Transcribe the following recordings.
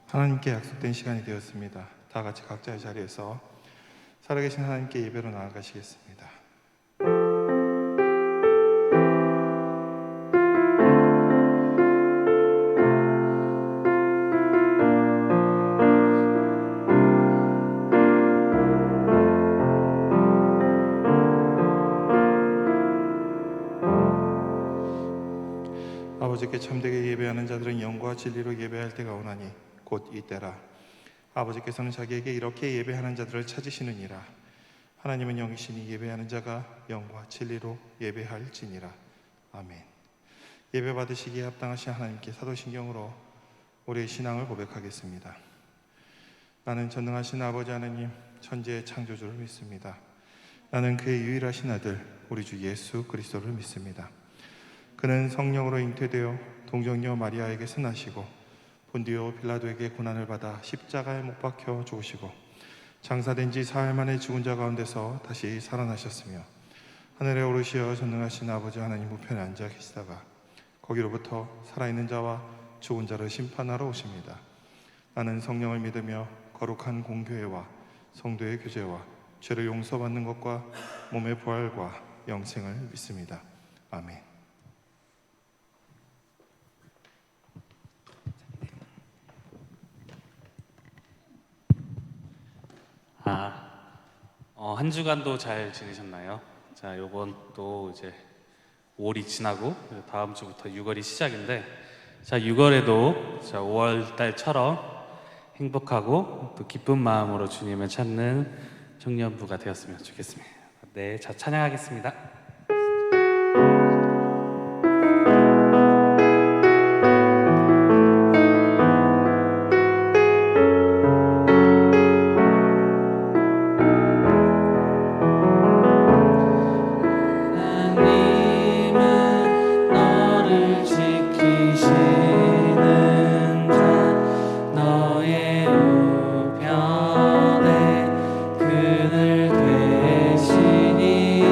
하나님께 약속된 시간이 되었습니다. 다 같이 각자의 자리에서 살아계신 하나님께 예배로 나아가시겠습니다. 아버지께 참되게 예배하는 자들은 영과 진리로 예배할 때가 오나니 곧 이때라. 아버지께서는 자기에게 이렇게 예배하는 자들을 찾으시느니라. 하나님은 영이시니 예배하는 자가 영과 진리로 예배할지니라. 아멘. 예배 받으시기에 합당하신 하나님께 사도신경으로 우리의 신앙을 고백하겠습니다. 나는 전능하신 아버지 하나님 천지의 창조주를 믿습니다. 나는 그의 유일하신 아들 우리 주 예수 그리스도를 믿습니다. 그는 성령으로 잉태되어 동정녀 마리아에게서 나시고 본디오 빌라도에게 고난을 받아 십자가에 못 박혀 죽으시고 장사된 지 사흘 만에 죽은 자 가운데서 다시 살아나셨으며 하늘에 오르시어 전능하신 아버지 하나님 우편에 앉아 계시다가 거기로부터 살아있는 자와 죽은 자를 심판하러 오십니다. 나는 성령을 믿으며 거룩한 공교회와 성도의 교제와 죄를 용서받는 것과 몸의 부활과 영생을 믿습니다. 아멘. 한 주간도 잘 지내셨나요? 자, 요번 또 이제 5월이 지나고 다음 주부터 6월이 시작인데, 자, 6월에도 자, 5월 달처럼 행복하고 또 기쁜 마음으로 주님을 찾는 청년부가 되었으면 좋겠습니다. 네, 자, 찬양하겠습니다. 우편에 그늘 되시니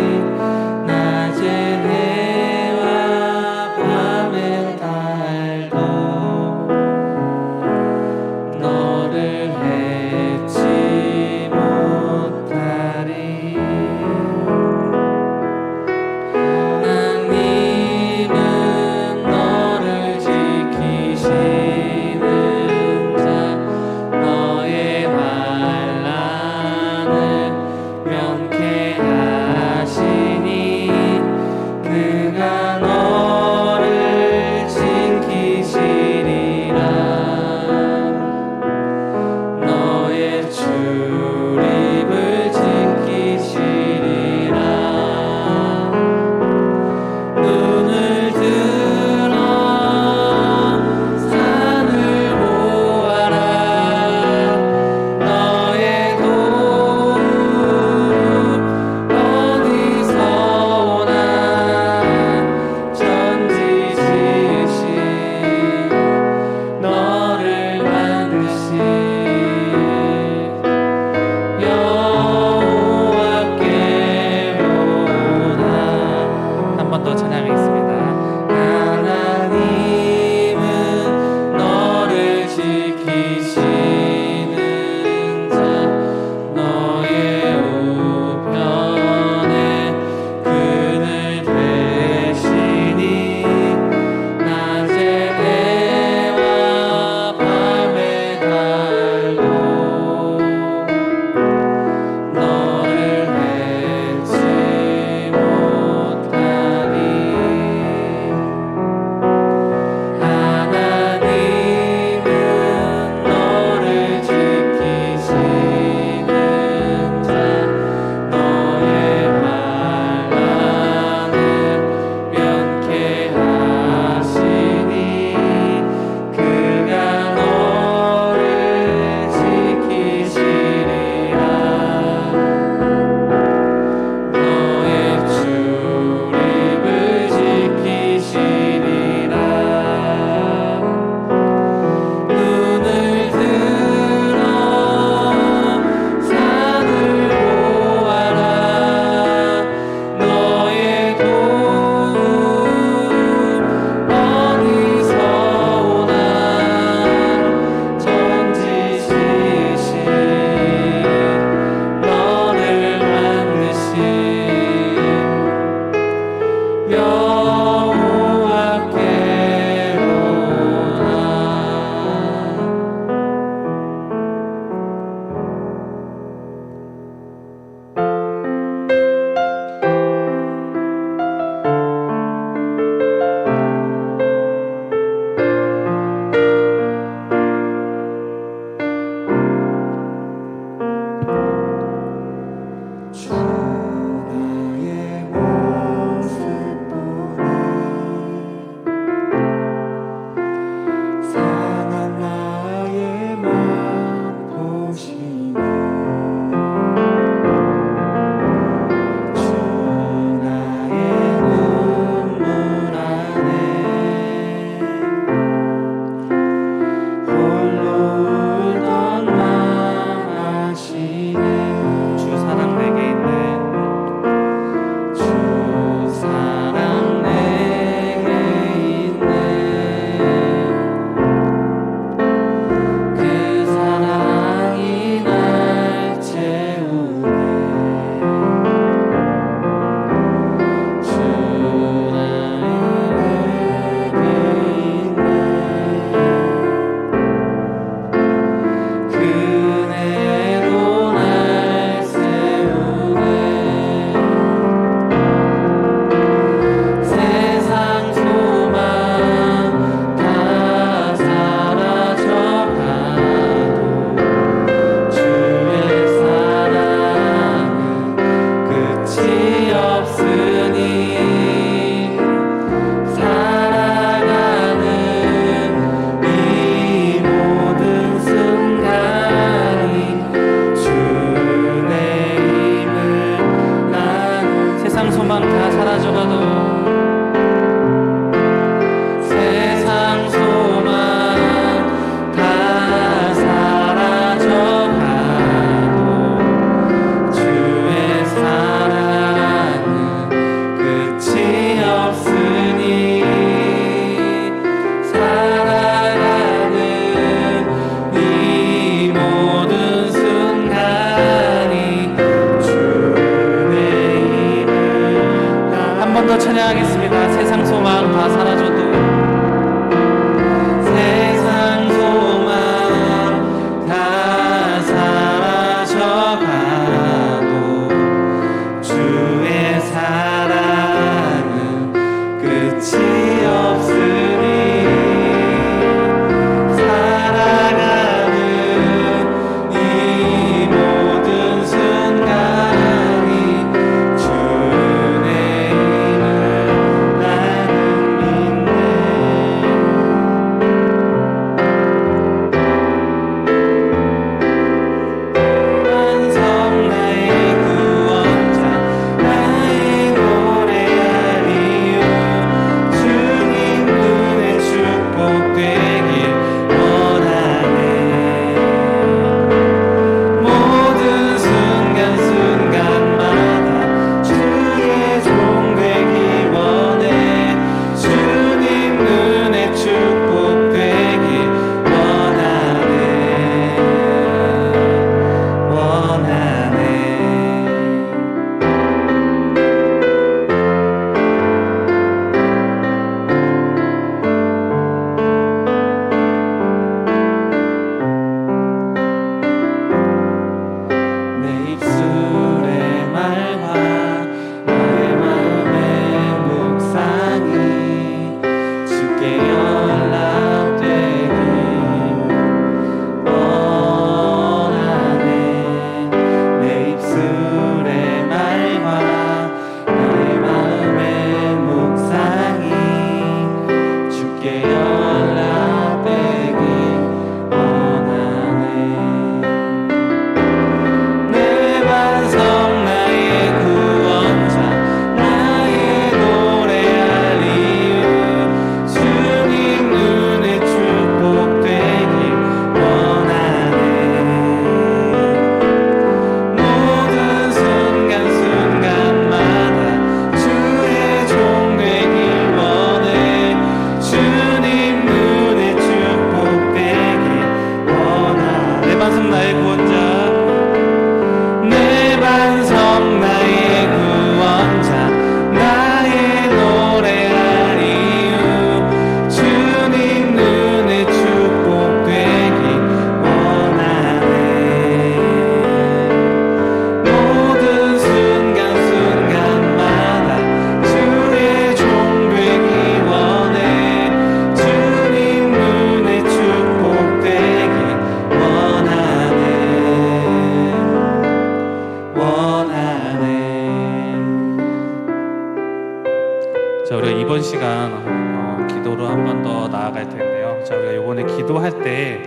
때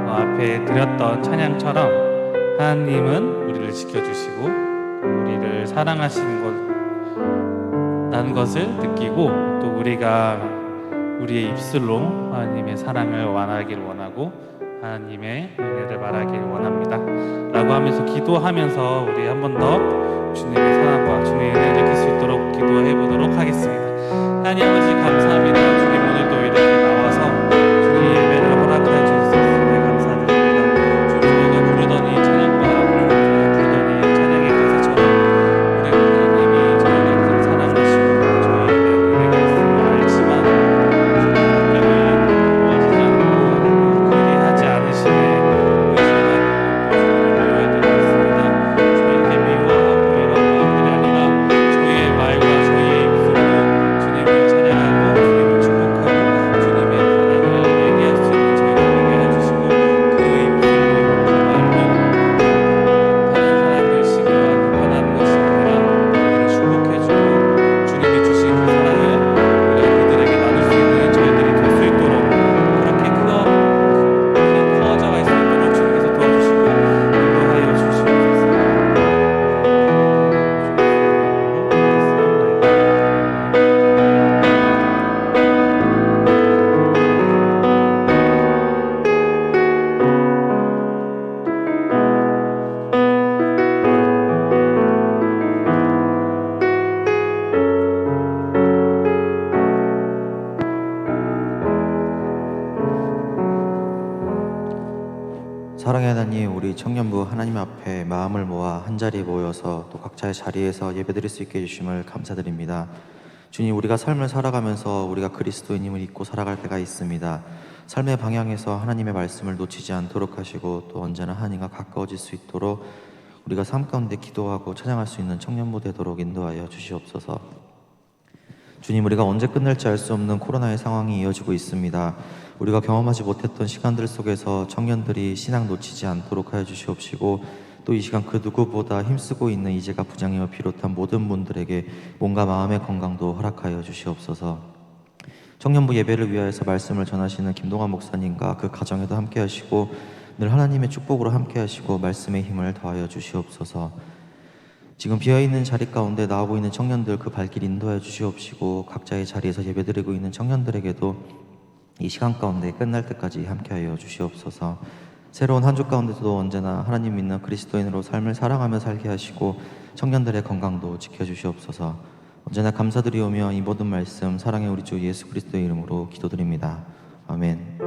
앞에 드렸던 찬양처럼 하나님은 우리를 지켜주시고 우리를 사랑하시는 것을 느끼고 또 우리가 우리의 입술로 하나님의 사랑을 말하길 원하고 하나님의 은혜를 말하길 원합니다 라고 하면서 기도하면서 우리 한 번 더 주님의 사랑과 주님의 은혜를 느낄 수 있도록 기도해 보도록 하겠습니다. 하나님 아버지 감사합니다. 주님 오늘도 이렇게 나와서 주님 예배를 허락해 주실 수 있음에 감사드립니다. 주님 저희가 부르더니 찬양과 부르더니 찬양의 가사처럼 우리 하나님이 저희를 항상 사랑하시고 저희 예배에 은혜가 있음을 알지만 주님 모아지지 않고 그리하지 않으시네 의심하고 모여야 되겠습니다. 주님 이렇게 미워하고 이런 마음들이 아니라 저희의 말과 저희의 입술로 주님을 찬양하고 주님을 축복하고 주님의 사랑을 얘기할 수 있는 저희가 되게 해주시고 그 입술로 그 말로 다른 사람을 시기와 비판하는 것이 아니라 그들을 축복해주고 주님이 주신 그 사랑을 우리가 그들에게 나눌 수 있는 저희들이 될 수 있도록 그렇게 커져갈 수 있도록 주님께서 도와주시고 인도하여 주시옵소서. 사랑의 하나님, 우리 청년부 하나님 앞에 마음을 모아 한자리에 모여서 또 각자의 자리에서 예배드릴 수 있게 해주심을 감사드립니다. 주님, 우리가 삶을 살아가면서 우리가 그리스도인임을 잊고 살아갈 때가 있습니다. 삶의 방향에서 하나님의 말씀을 놓치지 않도록 하시고 또 언제나 하나님과 가까워질 수 있도록 우리가 삶 가운데 기도하고 찬양할 수 있는 청년부 되도록 인도하여 주시옵소서. 주님, 우리가 언제 끝날지 알 수 없는 코로나의 상황이 이어지고 있습니다. 우리가 경험하지 못했던 시간들 속에서 청년들이 신앙 놓치지 않도록 하여 주시옵시고 또 이 시간 그 누구보다 힘쓰고 있는 이재가 부장님을 비롯한 모든 분들에게 몸과 마음의 건강도 허락하여 주시옵소서. 청년부 예배를 위하여서 말씀을 전하시는 김동환 목사님과 그 가정에도 함께 하시고 늘 하나님의 축복으로 함께 하시고 말씀의 힘을 더하여 주시옵소서. 지금 비어있는 자리 가운데 나오고 있는 청년들 그 발길 인도하여 주시옵시고 각자의 자리에서 예배드리고 있는 청년들에게도 이 시간 가운데 끝날 때까지 함께하여 주시옵소서. 새로운 한 주 가운데도 언제나 하나님 믿는 그리스도인으로 삶을 살아가며 살게 하시고 청년들의 건강도 지켜주시옵소서. 언제나 감사드리오며 이 모든 말씀 사랑의 우리 주 예수 그리스도의 이름으로 기도드립니다. 아멘.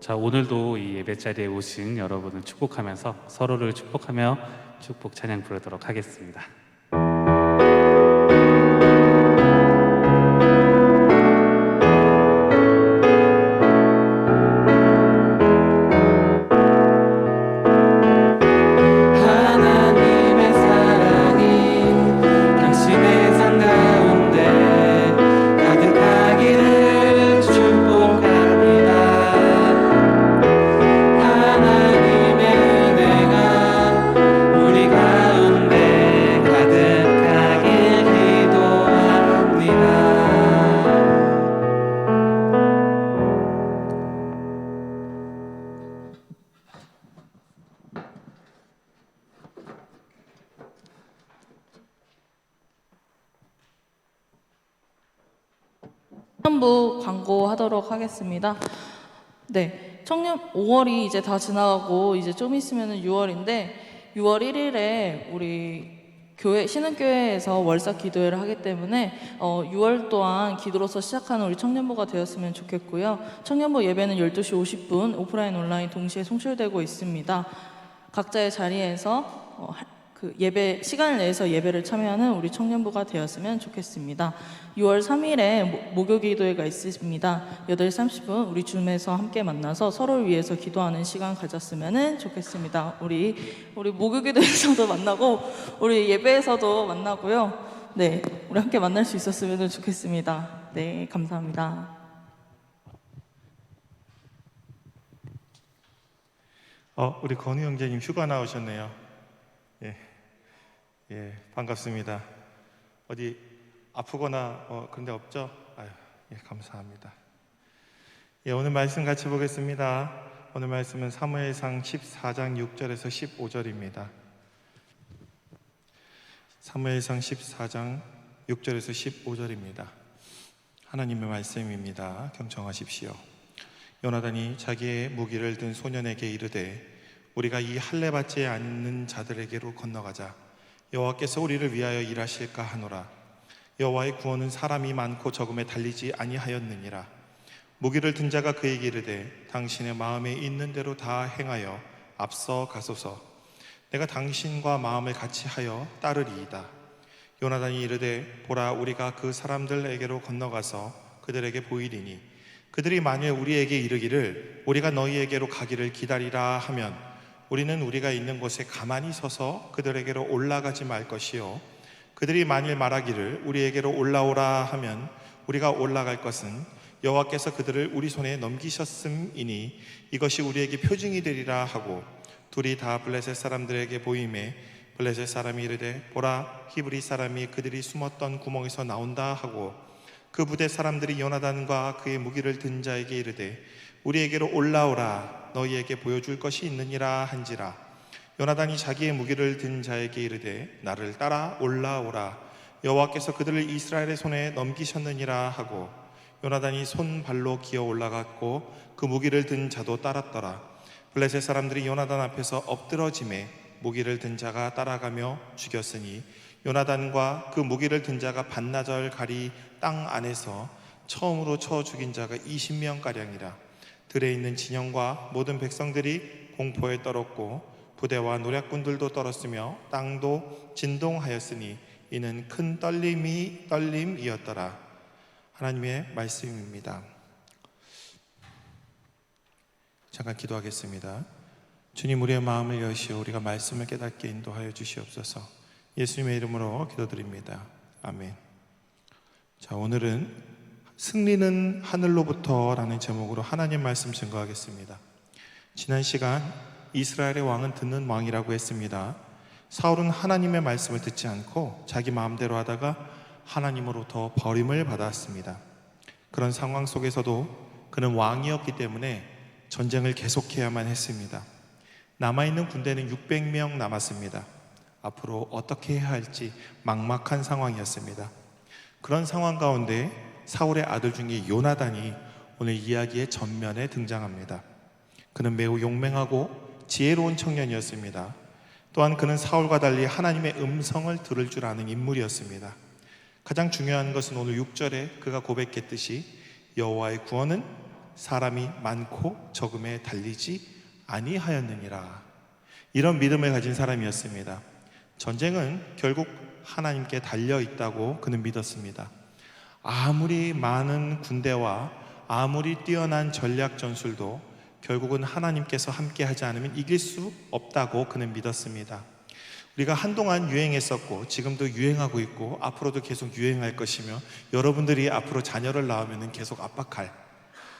자, 오늘도 이 예배 자리에 오신 여러분을 축복하면서 서로를 축복하며 축복 찬양 부르도록 하겠습니다. 하나님의 사랑이 당신의 삶 가운데 가득하기를 축복합니다. 하나님의 은혜가 우리 가운데 가득하길 기도합니다. 청년부 광고하도록 하겠습니다. 네, 청년 5월이 이제 다 지나가고 이제 좀 있으면은 6월인데 6월 1일에 우리 교회 신흥교회에서 월사 기도회를 하기 때문에 6월 동안 기도로서 시작하는 우리 청년부가 되었으면 좋겠고요. 청년부 예배는 12시 50분 오프라인 온라인 동시에 송출되고 있습니다. 각자의 자리에서 그 예배 시간을 내서 예배를 참여하는 우리 청년부가 되었으면 좋겠습니다. 6월 3일에 목요 기도회가 있습니다. 8시 30분 우리 줌에서 함께 만나서 서로를 위해서 기도하는 시간 가졌으면 좋겠습니다. 우리 목요 기도회에서도 만나고 우리 예배에서도 만나고요. 네, 우리 함께 만날 수 있었으면 좋겠습니다. 네, 감사합니다. 우리 건우 형제님 휴가 나오셨네요. 예, 반갑습니다. 어디 아프거나 그런 데 없죠? 아유, 예, 감사합니다. 예, 오늘 말씀 같이 보겠습니다. 오늘 말씀은 사무엘상 14장 6절에서 15절입니다. 사무엘상 14장 6절에서 15절입니다. 하나님의 말씀입니다. 경청하십시오. 요나단이 자기의 무기를 든 소년에게 이르되 우리가 이 할례 받지 않는 자들에게로 건너가자. 여호와께서 우리를 위하여 일하실까 하노라. 여호와의 구원은 사람이 많고 적음에 달리지 아니하였느니라. 무기를 든 자가 그에게 이르되 당신의 마음에 있는 대로 다 행하여 앞서 가소서. 내가 당신과 마음을 같이 하여 따르리이다. 요나단이 이르되 보라, 우리가 그 사람들에게로 건너가서 그들에게 보이리니 그들이 만일 우리에게 이르기를 우리가 너희에게로 가기를 기다리라 하면 우리는 우리가 있는 곳에 가만히 서서 그들에게로 올라가지 말 것이요 그들이 만일 말하기를 우리에게로 올라오라 하면 우리가 올라갈 것은 여호와께서 그들을 우리 손에 넘기셨음이니 이것이 우리에게 표징이 되리라 하고 둘이 다 블레셋 사람들에게 보임에 블레셋 사람이 이르되 보라, 히브리 사람이 그들이 숨었던 구멍에서 나온다 하고 그 부대 사람들이 요나단과 그의 무기를 든 자에게 이르되 우리에게로 올라오라, 너희에게 보여줄 것이 있느니라 한지라. 요나단이 자기의 무기를 든 자에게 이르되 나를 따라 올라오라, 여호와께서 그들을 이스라엘의 손에 넘기셨느니라 하고 요나단이 손발로 기어 올라갔고 그 무기를 든 자도 따랐더라. 블레셋 사람들이 요나단 앞에서 엎드러짐에 무기를 든 자가 따라가며 죽였으니 요나단과 그 무기를 든 자가 반나절 가리 땅 안에서 처음으로 쳐 죽인 자가 20명가량이라. 들에 있는 진영과 모든 백성들이 공포에 떨었고 부대와 노략군들도 떨었으며 땅도 진동하였으니 이는 큰 떨림이었더라. 하나님의 말씀입니다. 잠깐 기도하겠습니다. 주님, 우리의 마음을 여시어 우리가 말씀을 깨닫게 인도하여 주시옵소서. 예수님의 이름으로 기도드립니다. 아멘. 자, 오늘은 승리는 하늘로부터라는 제목으로 하나님 말씀 증거하겠습니다. 지난 시간 이스라엘의 왕은 듣는 왕이라고 했습니다. 사울은 하나님의 말씀을 듣지 않고 자기 마음대로 하다가 하나님으로부터 버림을 받았습니다. 그런 상황 속에서도 그는 왕이었기 때문에 전쟁을 계속해야만 했습니다. 남아있는 군대는 600명 남았습니다. 앞으로 어떻게 해야 할지 막막한 상황이었습니다. 그런 상황 가운데 사울의 아들 중에 요나단이 오늘 이야기의 전면에 등장합니다. 그는 매우 용맹하고 지혜로운 청년이었습니다. 또한 그는 사울과 달리 하나님의 음성을 들을 줄 아는 인물이었습니다. 가장 중요한 것은 오늘 6절에 그가 고백했듯이 여호와의 구원은 사람이 많고 적음에 달리지 아니하였느니라. 이런 믿음을 가진 사람이었습니다. 전쟁은 결국 하나님께 달려 있다고 그는 믿었습니다. 아무리 많은 군대와 아무리 뛰어난 전략 전술도 결국은 하나님께서 함께 하지 않으면 이길 수 없다고 그는 믿었습니다. 우리가 한동안 유행했었고 지금도 유행하고 있고 앞으로도 계속 유행할 것이며 여러분들이 앞으로 자녀를 낳으면 계속 압박할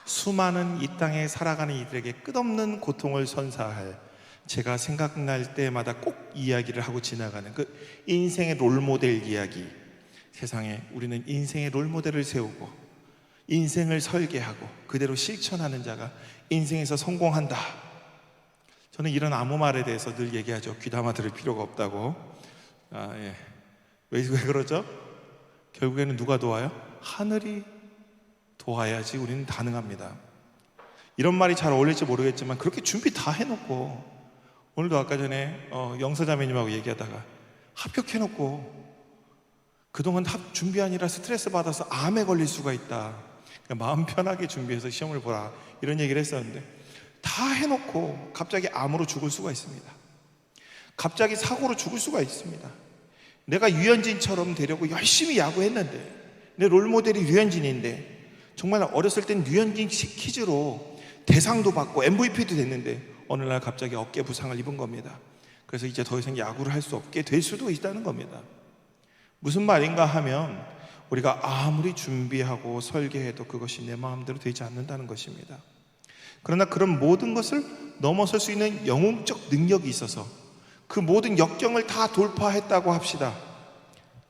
수많은 이 땅에 살아가는 이들에게 끝없는 고통을 선사할, 제가 생각날 때마다 꼭 이야기를 하고 지나가는 그 인생의 롤모델 이야기. 세상에 우리는 인생의 롤모델을 세우고 인생을 설계하고 그대로 실천하는 자가 인생에서 성공한다. 저는 이런 아무 말에 대해서 늘 얘기하죠. 귀담아 들을 필요가 없다고. 왜 그러죠? 결국에는 누가 도와요? 하늘이 도와야지 우리는 가능합니다. 이런 말이 잘 어울릴지 모르겠지만 그렇게 준비 다 해놓고, 오늘도 아까 전에 영서자매님하고 얘기하다가 합격해놓고 그동안 준비하느라 스트레스 받아서 암에 걸릴 수가 있다. 그러니까 마음 편하게 준비해서 시험을 보라, 이런 얘기를 했었는데 다 해놓고 갑자기 암으로 죽을 수가 있습니다. 갑자기 사고로 죽을 수가 있습니다. 내가 류현진처럼 되려고 열심히 야구했는데, 내 롤모델이 류현진인데, 정말 어렸을 땐 류현진 퀴즈로 대상도 받고 MVP도 됐는데 어느 날 갑자기 어깨 부상을 입은 겁니다. 그래서 이제 더 이상 야구를 할 수 없게 될 수도 있다는 겁니다. 무슨 말인가 하면 우리가 아무리 준비하고 설계해도 그것이 내 마음대로 되지 않는다는 것입니다. 그러나 그런 모든 것을 넘어설 수 있는 영웅적 능력이 있어서 그 모든 역경을 다 돌파했다고 합시다.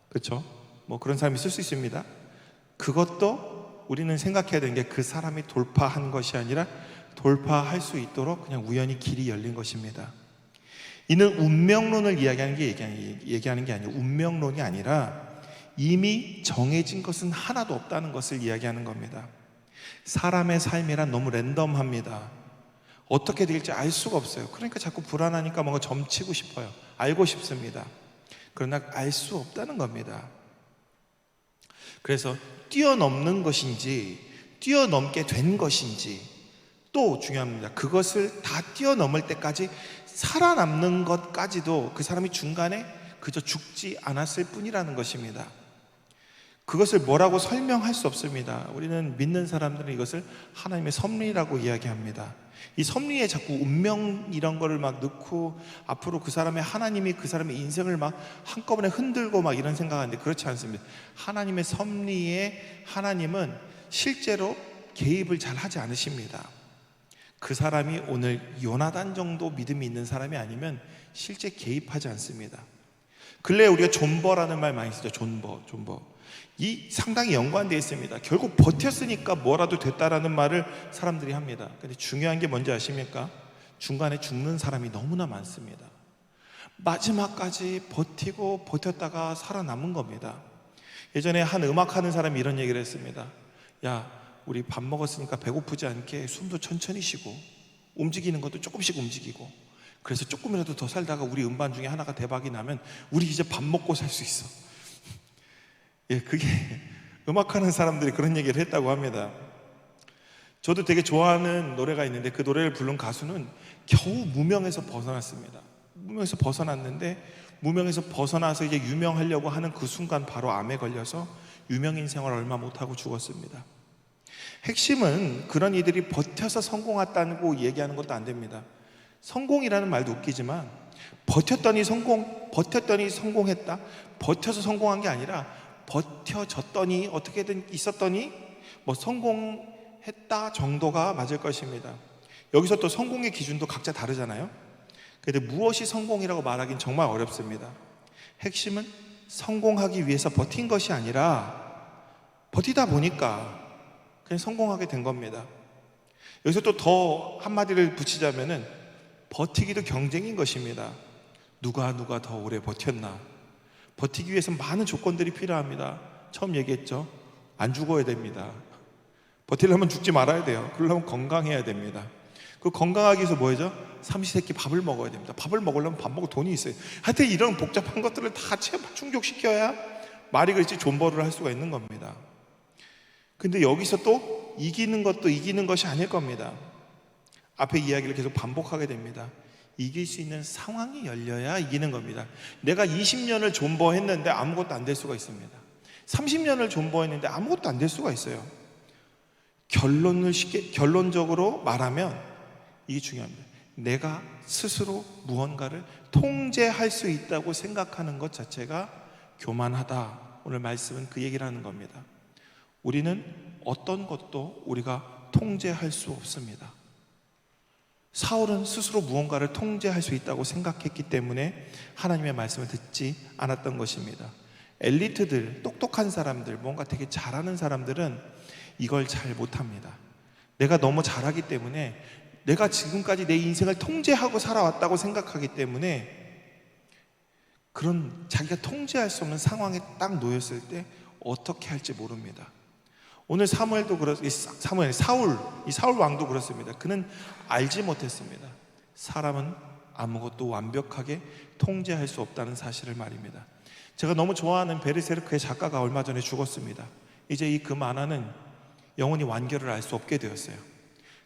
그렇죠? 뭐 그런 사람이 있을 수 있습니다. 그것도 우리는 생각해야 되는 게 그 사람이 돌파한 것이 아니라 돌파할 수 있도록 그냥 우연히 길이 열린 것입니다. 이는 운명론을 얘기하는 게 아니고 운명론이 아니라 이미 정해진 것은 하나도 없다는 것을 이야기하는 겁니다. 사람의 삶이란 너무 랜덤합니다. 어떻게 될지 알 수가 없어요. 그러니까 자꾸 불안하니까 뭔가 점치고 싶어요. 알고 싶습니다. 그러나 알 수 없다는 겁니다. 그래서 뛰어넘는 것인지 뛰어넘게 된 것인지 또 중요합니다. 그것을 다 뛰어넘을 때까지 살아남는 것까지도 그 사람이 중간에 그저 죽지 않았을 뿐이라는 것입니다. 그것을 뭐라고 설명할 수 없습니다. 우리는 믿는 사람들은 이것을 하나님의 섭리라고 이야기합니다. 이 섭리에 자꾸 운명 이런 거를 막 넣고 앞으로 그 사람의 하나님이 그 사람의 인생을 막 한꺼번에 흔들고 막 이런 생각하는데 그렇지 않습니다. 하나님의 섭리에 하나님은 실제로 개입을 잘 하지 않으십니다. 그 사람이 오늘 요나단 정도 믿음이 있는 사람이 아니면 실제 개입하지 않습니다. 근래에 우리가 존버라는 말 많이 쓰죠. 존버. 이 상당히 연관되어 있습니다. 결국 버텼으니까 뭐라도 됐다라는 말을 사람들이 합니다. 근데 중요한 게 뭔지 아십니까? 중간에 죽는 사람이 너무나 많습니다. 마지막까지 버티고 버텼다가 살아남은 겁니다. 예전에 한 음악하는 사람이 이런 얘기를 했습니다. 야, 우리 밥 먹었으니까 배고프지 않게 숨도 천천히 쉬고 움직이는 것도 조금씩 움직이고 그래서 조금이라도 더 살다가 우리 음반 중에 하나가 대박이 나면 우리 이제 밥 먹고 살 수 있어. 예, 그게 음악하는 사람들이 그런 얘기를 했다고 합니다. 저도 되게 좋아하는 노래가 있는데 그 노래를 부른 가수는 겨우 무명에서 벗어났습니다. 무명에서 벗어났는데 무명에서 벗어나서 이제 유명하려고 하는 그 순간 바로 암에 걸려서 유명인 생활을 얼마 못하고 죽었습니다. 핵심은 그런 이들이 버텨서 성공했다고 얘기하는 것도 안 됩니다. 성공이라는 말도 웃기지만 버텼더니 성공했다. 버텨서 성공한 게 아니라 버텨졌더니 어떻게든 있었더니 뭐 성공했다 정도가 맞을 것입니다. 여기서 또 성공의 기준도 각자 다르잖아요. 그런데 무엇이 성공이라고 말하기는 정말 어렵습니다. 핵심은 성공하기 위해서 버틴 것이 아니라 버티다 보니까 그냥 성공하게 된 겁니다. 여기서 또 더 한마디를 붙이자면은 버티기도 경쟁인 것입니다. 누가 더 오래 버텼나. 버티기 위해서는 많은 조건들이 필요합니다. 처음 얘기했죠. 안 죽어야 됩니다. 버티려면 죽지 말아야 돼요. 그러려면 건강해야 됩니다. 그 건강하기 위해서 뭐죠? 삼시세끼 밥을 먹어야 됩니다. 밥을 먹으려면 밥 먹을 돈이 있어요. 하여튼 이런 복잡한 것들을 다 충족시켜야 말이 그렇지 존버를 할 수가 있는 겁니다. 근데 여기서 또 이기는 것도 이기는 것이 아닐 겁니다. 앞에 이야기를 계속 반복하게 됩니다. 이길 수 있는 상황이 열려야 이기는 겁니다. 내가 20년을 존버했는데 아무것도 안 될 수가 있습니다. 30년을 존버했는데 아무것도 안 될 수가 있어요. 결론적으로 말하면 이게 중요합니다. 내가 스스로 무언가를 통제할 수 있다고 생각하는 것 자체가 교만하다. 오늘 말씀은 그 얘기를 하는 겁니다. 우리는 어떤 것도 우리가 통제할 수 없습니다. 사울은 스스로 무언가를 통제할 수 있다고 생각했기 때문에 하나님의 말씀을 듣지 않았던 것입니다. 엘리트들, 똑똑한 사람들, 뭔가 되게 잘하는 사람들은 이걸 잘 못합니다. 내가 너무 잘하기 때문에 내가 지금까지 내 인생을 통제하고 살아왔다고 생각하기 때문에 그런 자기가 통제할 수 없는 상황에 딱 놓였을 때 어떻게 할지 모릅니다. 오늘 사울 왕도 그렇습니다. 그는 알지 못했습니다. 사람은 아무것도 완벽하게 통제할 수 없다는 사실을 말입니다. 제가 너무 좋아하는 베르세르크의 작가가 얼마 전에 죽었습니다. 이제 이 그 만화는 영원히 완결을 알 수 없게 되었어요.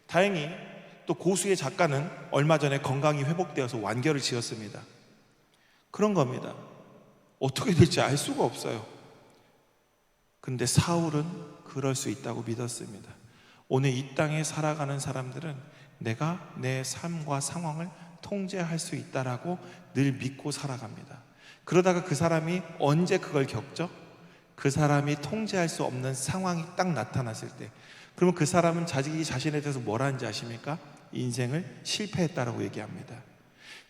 다행히 또 고수의 작가는 얼마 전에 건강이 회복되어서 완결을 지었습니다. 그런 겁니다. 어떻게 될지 알 수가 없어요. 근데 사울은 그럴 수 있다고 믿었습니다. 오늘 이 땅에 살아가는 사람들은 내가 내 삶과 상황을 통제할 수 있다라고 늘 믿고 살아갑니다. 그러다가 그 사람이 언제 그걸 겪죠? 그 사람이 통제할 수 없는 상황이 딱 나타났을 때 그러면 그 사람은 자기 자신에 대해서 뭘 하는지 아십니까? 인생을 실패했다라고 얘기합니다.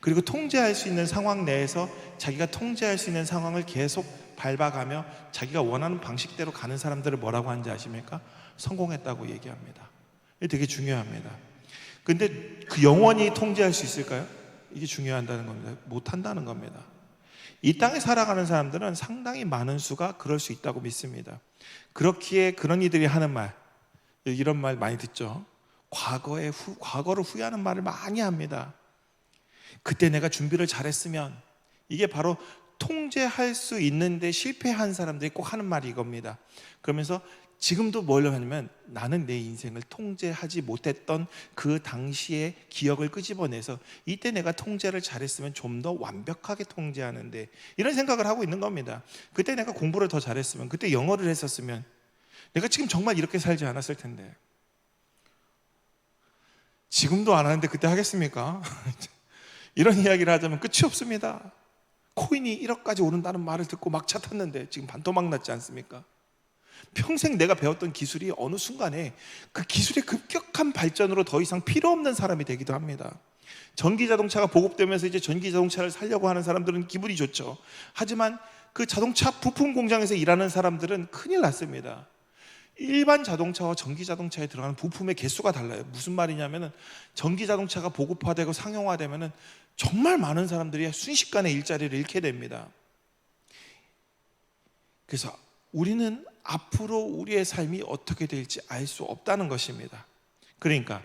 그리고 통제할 수 있는 상황 내에서 자기가 통제할 수 있는 상황을 계속 밟아가며 자기가 원하는 방식대로 가는 사람들을 뭐라고 하는지 아십니까? 성공했다고 얘기합니다. 이게 되게 중요합니다. 근데 그 영원히 통제할 수 있을까요? 이게 중요하다는 겁니다. 못한다는 겁니다. 이 땅에 살아가는 사람들은 상당히 많은 수가 그럴 수 있다고 믿습니다. 그렇기에 그런 이들이 하는 말, 이런 말 많이 듣죠. 과거를 후회하는 말을 많이 합니다. 그때 내가 준비를 잘했으면. 이게 바로 통제할 수 있는데 실패한 사람들이 꼭 하는 말이 이겁니다. 그러면서 지금도 뭘 하냐면 나는 내 인생을 통제하지 못했던 그 당시의 기억을 끄집어내서 이때 내가 통제를 잘했으면 좀 더 완벽하게 통제하는데, 이런 생각을 하고 있는 겁니다. 그때 내가 공부를 더 잘했으면, 그때 영어를 했었으면 내가 지금 정말 이렇게 살지 않았을 텐데. 지금도 안 하는데 그때 하겠습니까? 이런 이야기를 하자면 끝이 없습니다. 코인이 1억까지 오른다는 말을 듣고 막 차 탔는데 지금 반토막 났지 않습니까? 평생 내가 배웠던 기술이 어느 순간에 그 기술의 급격한 발전으로 더 이상 필요 없는 사람이 되기도 합니다. 전기자동차가 보급되면서 이제 전기자동차를 사려고 하는 사람들은 기분이 좋죠. 하지만 그 자동차 부품 공장에서 일하는 사람들은 큰일 났습니다. 일반 자동차와 전기자동차에 들어가는 부품의 개수가 달라요. 무슨 말이냐면은 전기자동차가 보급화되고 상용화되면은 정말 많은 사람들이 순식간에 일자리를 잃게 됩니다. 그래서 우리는 앞으로 우리의 삶이 어떻게 될지 알 수 없다는 것입니다. 그러니까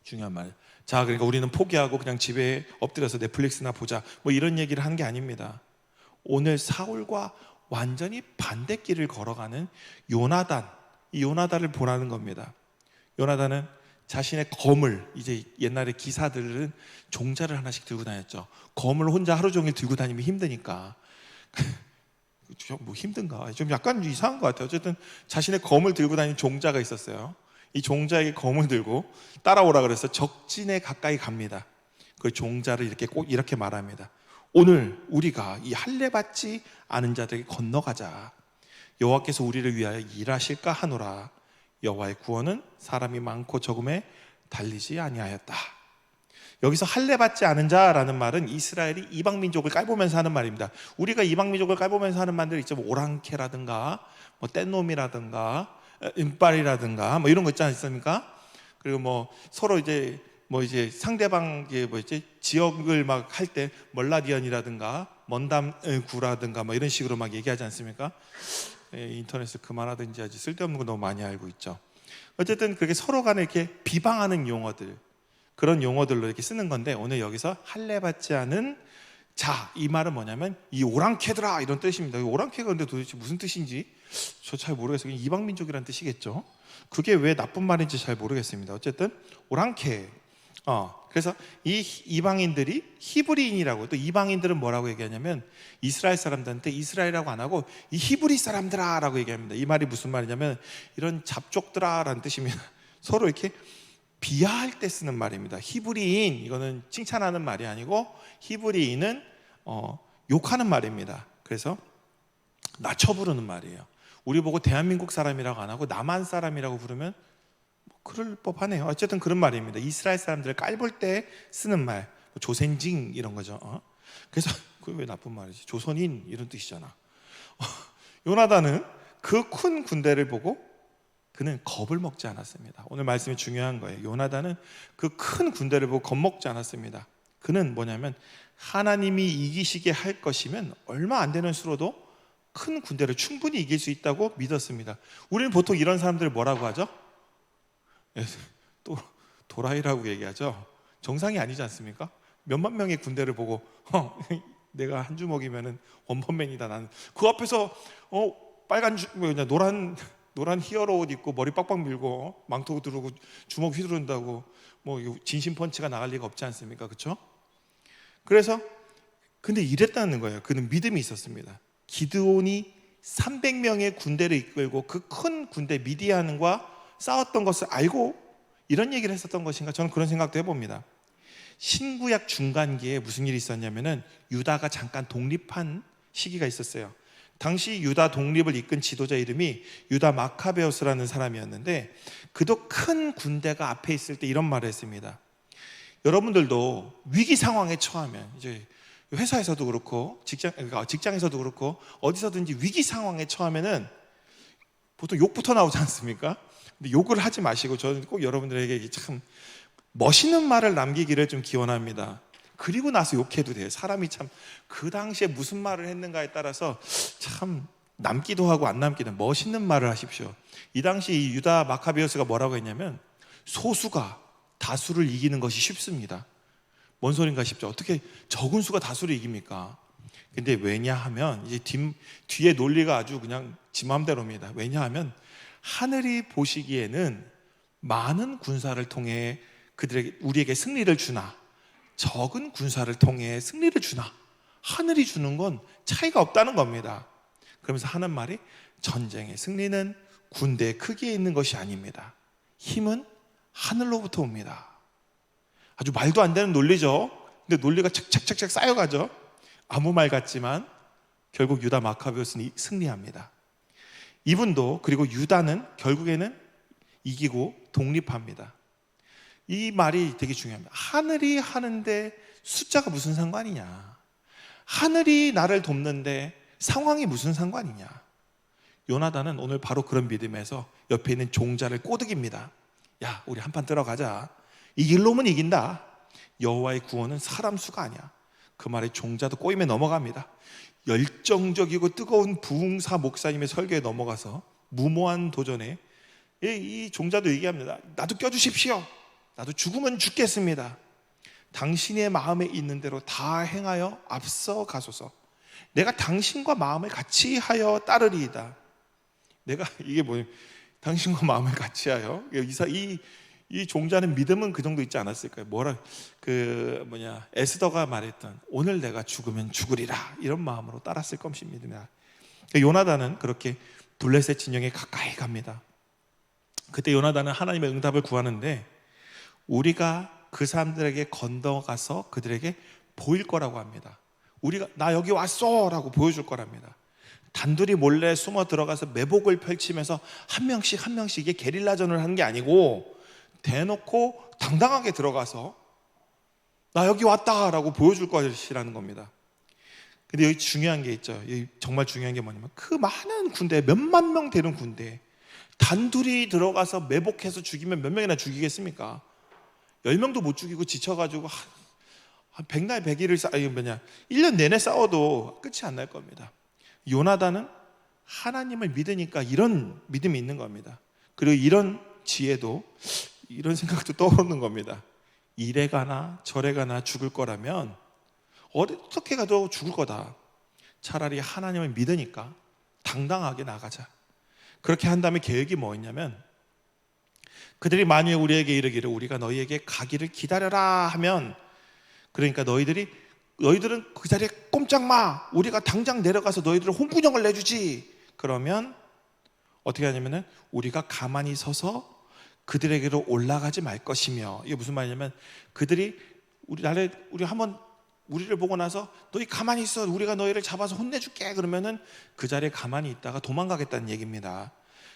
중요한 말. 자, 그러니까 우리는 포기하고 그냥 집에 엎드려서 넷플릭스나 보자, 뭐 이런 얘기를 하는 게 아닙니다. 오늘 사울과 완전히 반대길을 걸어가는 요나단, 이 요나단을 보라는 겁니다. 요나단은 자신의 검을, 이제 옛날에 기사들은 종자를 하나씩 들고 다녔죠. 검을 혼자 하루 종일 들고 다니면 힘드니까. 뭐 힘든가? 좀 약간 이상한 것 같아요. 어쨌든 자신의 검을 들고 다니는 종자가 있었어요. 이 종자에게 검을 들고 따라오라 그래서 적진에 가까이 갑니다. 그 종자를 이렇게 꼭 이렇게 말합니다. 오늘 우리가 이 할례 받지 않은 자들에게 건너가자. 여호와께서 우리를 위하여 일하실까 하노라. 여호와의 구원은 사람이 많고 적음에 달리지 아니하였다. 여기서 할례 받지 않은 자라는 말은 이스라엘이 이방 민족을 깔보면서 하는 말입니다. 우리가 이방 민족을 깔보면서 하는 말들 있죠. 뭐 오랑캐라든가 뭐 뗏놈이라든가 은빨이라든가 뭐 이런 거 있지 않습니까? 그리고 뭐 서로 이제 상대방 지역을 막 할 때 멀라디언이라든가 먼담구라든가 뭐 이런 식으로 막 얘기하지 않습니까? 인터넷을 그만하든지 하지, 쓸데없는 거 너무 많이 알고 있죠. 어쨌든 그렇게 서로 간에 이렇게 비방하는 용어들, 그런 용어들로 이렇게 쓰는 건데, 오늘 여기서 할례 받지 않은 자, 이 말은 뭐냐면 이 오랑캐들아 이런 뜻입니다. 오랑캐가 근데 도대체 무슨 뜻인지 저 잘 모르겠어요. 이방 민족이라는 뜻이겠죠. 그게 왜 나쁜 말인지 잘 모르겠습니다. 어쨌든 오랑캐. 그래서 이 이방인들이 히브리인이라고, 또 이방인들은 뭐라고 얘기하냐면 이스라엘 사람들한테 이스라엘이라고 안 하고 이 히브리 사람들아 라고 얘기합니다. 이 말이 무슨 말이냐면 이런 잡족들아 라는 뜻입니다. 서로 이렇게 비하할 때 쓰는 말입니다. 히브리인, 이거는 칭찬하는 말이 아니고 히브리인은 욕하는 말입니다. 그래서 낮춰 부르는 말이에요. 우리 보고 대한민국 사람이라고 안 하고 남한 사람이라고 부르면 그럴 법하네요. 어쨌든 그런 말입니다. 이스라엘 사람들을 깔볼 때 쓰는 말, 조센징 이런 거죠. 그래서 그게 왜 나쁜 말이지? 조선인 이런 뜻이잖아. 요나단은 그 큰 군대를 보고 그는 겁을 먹지 않았습니다. 오늘 말씀이 중요한 거예요. 요나단은 그 큰 군대를 보고 겁먹지 않았습니다. 그는 뭐냐면 하나님이 이기시게 할 것이면 얼마 안 되는 수로도 큰 군대를 충분히 이길 수 있다고 믿었습니다. 우리는 보통 이런 사람들을 뭐라고 하죠? 또 도라이라고 얘기하죠. 정상이 아니지 않습니까? 몇만 명의 군대를 보고 내가 한 주먹이면은 원펀맨이다. 나는 그 앞에서 빨간 노란 히어로 옷 입고 머리 빡빡 밀고 망토 두르고 주먹 휘두른다고 뭐 진심 펀치가 나갈 리가 없지 않습니까? 그렇죠? 그래서 근데 이랬다는 거예요. 그는 믿음이 있었습니다. 기드온이 300명의 군대를 이끌고 그 큰 군대 미디안과 싸웠던 것을 알고 이런 얘기를 했었던 것인가? 저는 그런 생각도 해봅니다. 신구약 중간기에 무슨 일이 있었냐면은 유다가 잠깐 독립한 시기가 있었어요. 당시 유다 독립을 이끈 지도자 이름이 유다 마카베오스라는 사람이었는데, 그도 큰 군대가 앞에 있을 때 이런 말을 했습니다. 여러분들도 위기 상황에 처하면, 이제 회사에서도 그렇고 직장에서도 그렇고 어디서든지 위기 상황에 처하면은 보통 욕부터 나오지 않습니까? 근데 욕을 하지 마시고, 저는 꼭 여러분들에게 참 멋있는 말을 남기기를 좀 기원합니다. 그리고 나서 욕해도 돼요. 사람이 참 그 당시에 무슨 말을 했는가에 따라서 참 남기도 하고 안 남기도, 멋있는 말을 하십시오. 이 당시 이 유다 마카베오스가 뭐라고 했냐면, 소수가 다수를 이기는 것이 쉽습니다. 뭔 소린가 싶죠. 어떻게 적은 수가 다수를 이깁니까? 근데 왜냐하면 이제 뒤에 논리가 아주 그냥 지 맘대로입니다. 왜냐하면 하늘이 보시기에는 많은 군사를 통해 우리에게 승리를 주나, 적은 군사를 통해 승리를 주나, 하늘이 주는 건 차이가 없다는 겁니다. 그러면서 하는 말이, 전쟁의 승리는 군대의 크기에 있는 것이 아닙니다. 힘은 하늘로부터 옵니다. 아주 말도 안 되는 논리죠. 근데 논리가 착착착착 쌓여가죠. 아무 말 같지만 결국 유다 마카베오스는 승리합니다. 이분도, 그리고 유다는 결국에는 이기고 독립합니다. 이 말이 되게 중요합니다. 하늘이 하는데 숫자가 무슨 상관이냐, 하늘이 나를 돕는데 상황이 무슨 상관이냐. 요나단은 오늘 바로 그런 믿음에서 옆에 있는 종자를 꼬드깁니다. 야, 우리 한판 들어가자. 이길 놈은 이긴다. 여호와의 구원은 사람 수가 아니야. 그 말에 종자도 꼬임에 넘어갑니다. 열정적이고 뜨거운 부흥사 목사님의 설교에 넘어가서 무모한 도전에 이 종자도 얘기합니다. 나도 껴주십시오. 나도 죽으면 죽겠습니다. 당신의 마음에 있는 대로 다 행하여 앞서 가소서. 내가 당신과 마음을 같이 하여 따르리이다. 내가 이게 뭐예요? 당신과 마음을 같이 하여. 이 종자는 믿음은 그 정도 있지 않았을까요? 에스더가 말했던 오늘 내가 죽으면 죽으리라, 이런 마음으로 따랐을 것입니다. 요나단은 그렇게 블레셋 진영에 가까이 갑니다. 그때 요나단은 하나님의 응답을 구하는데, 우리가 그 사람들에게 건너가서 그들에게 보일 거라고 합니다. 우리가 나 여기 왔어 라고 보여줄 거랍니다. 단둘이 몰래 숨어 들어가서 매복을 펼치면서 한 명씩 이게 게릴라전을 하는 게 아니고, 대놓고 당당하게 들어가서 나 여기 왔다 라고 보여줄 것이라는 겁니다. 근데 여기 중요한 게 있죠. 여기 정말 중요한 게 뭐냐면, 그 많은 군대, 몇만 명 되는 군대 단둘이 들어가서 매복해서 죽이면 몇 명이나 죽이겠습니까? 10명도 못 죽이고 지쳐가지고 한 100날 100일을 1년 내내 싸워도 끝이 안 날 겁니다. 요나단은 하나님을 믿으니까 이런 믿음이 있는 겁니다. 그리고 이런 지혜도, 이런 생각도 떠오르는 겁니다. 이래 가나 저래 가나 죽을 거라면 어떻게 가도 죽을 거다. 차라리 하나님을 믿으니까 당당하게 나가자. 그렇게 한 다음에 계획이 뭐였냐면, 그들이 만약에 우리에게 이르기를 우리가 너희에게 가기를 기다려라 하면, 그러니까 너희들은 그 자리에 꼼짝 마, 우리가 당장 내려가서 너희들을 홍군형을 내주지. 그러면 어떻게 하냐면은, 우리가 가만히 서서 그들에게로 올라가지 말 것이며. 이게 무슨 말이냐면, 그들이 우리 한번 우리를 보고 나서 너희 가만히 있어, 우리가 너희를 잡아서 혼내줄게, 그러면은 그 자리에 가만히 있다가 도망가겠다는 얘기입니다.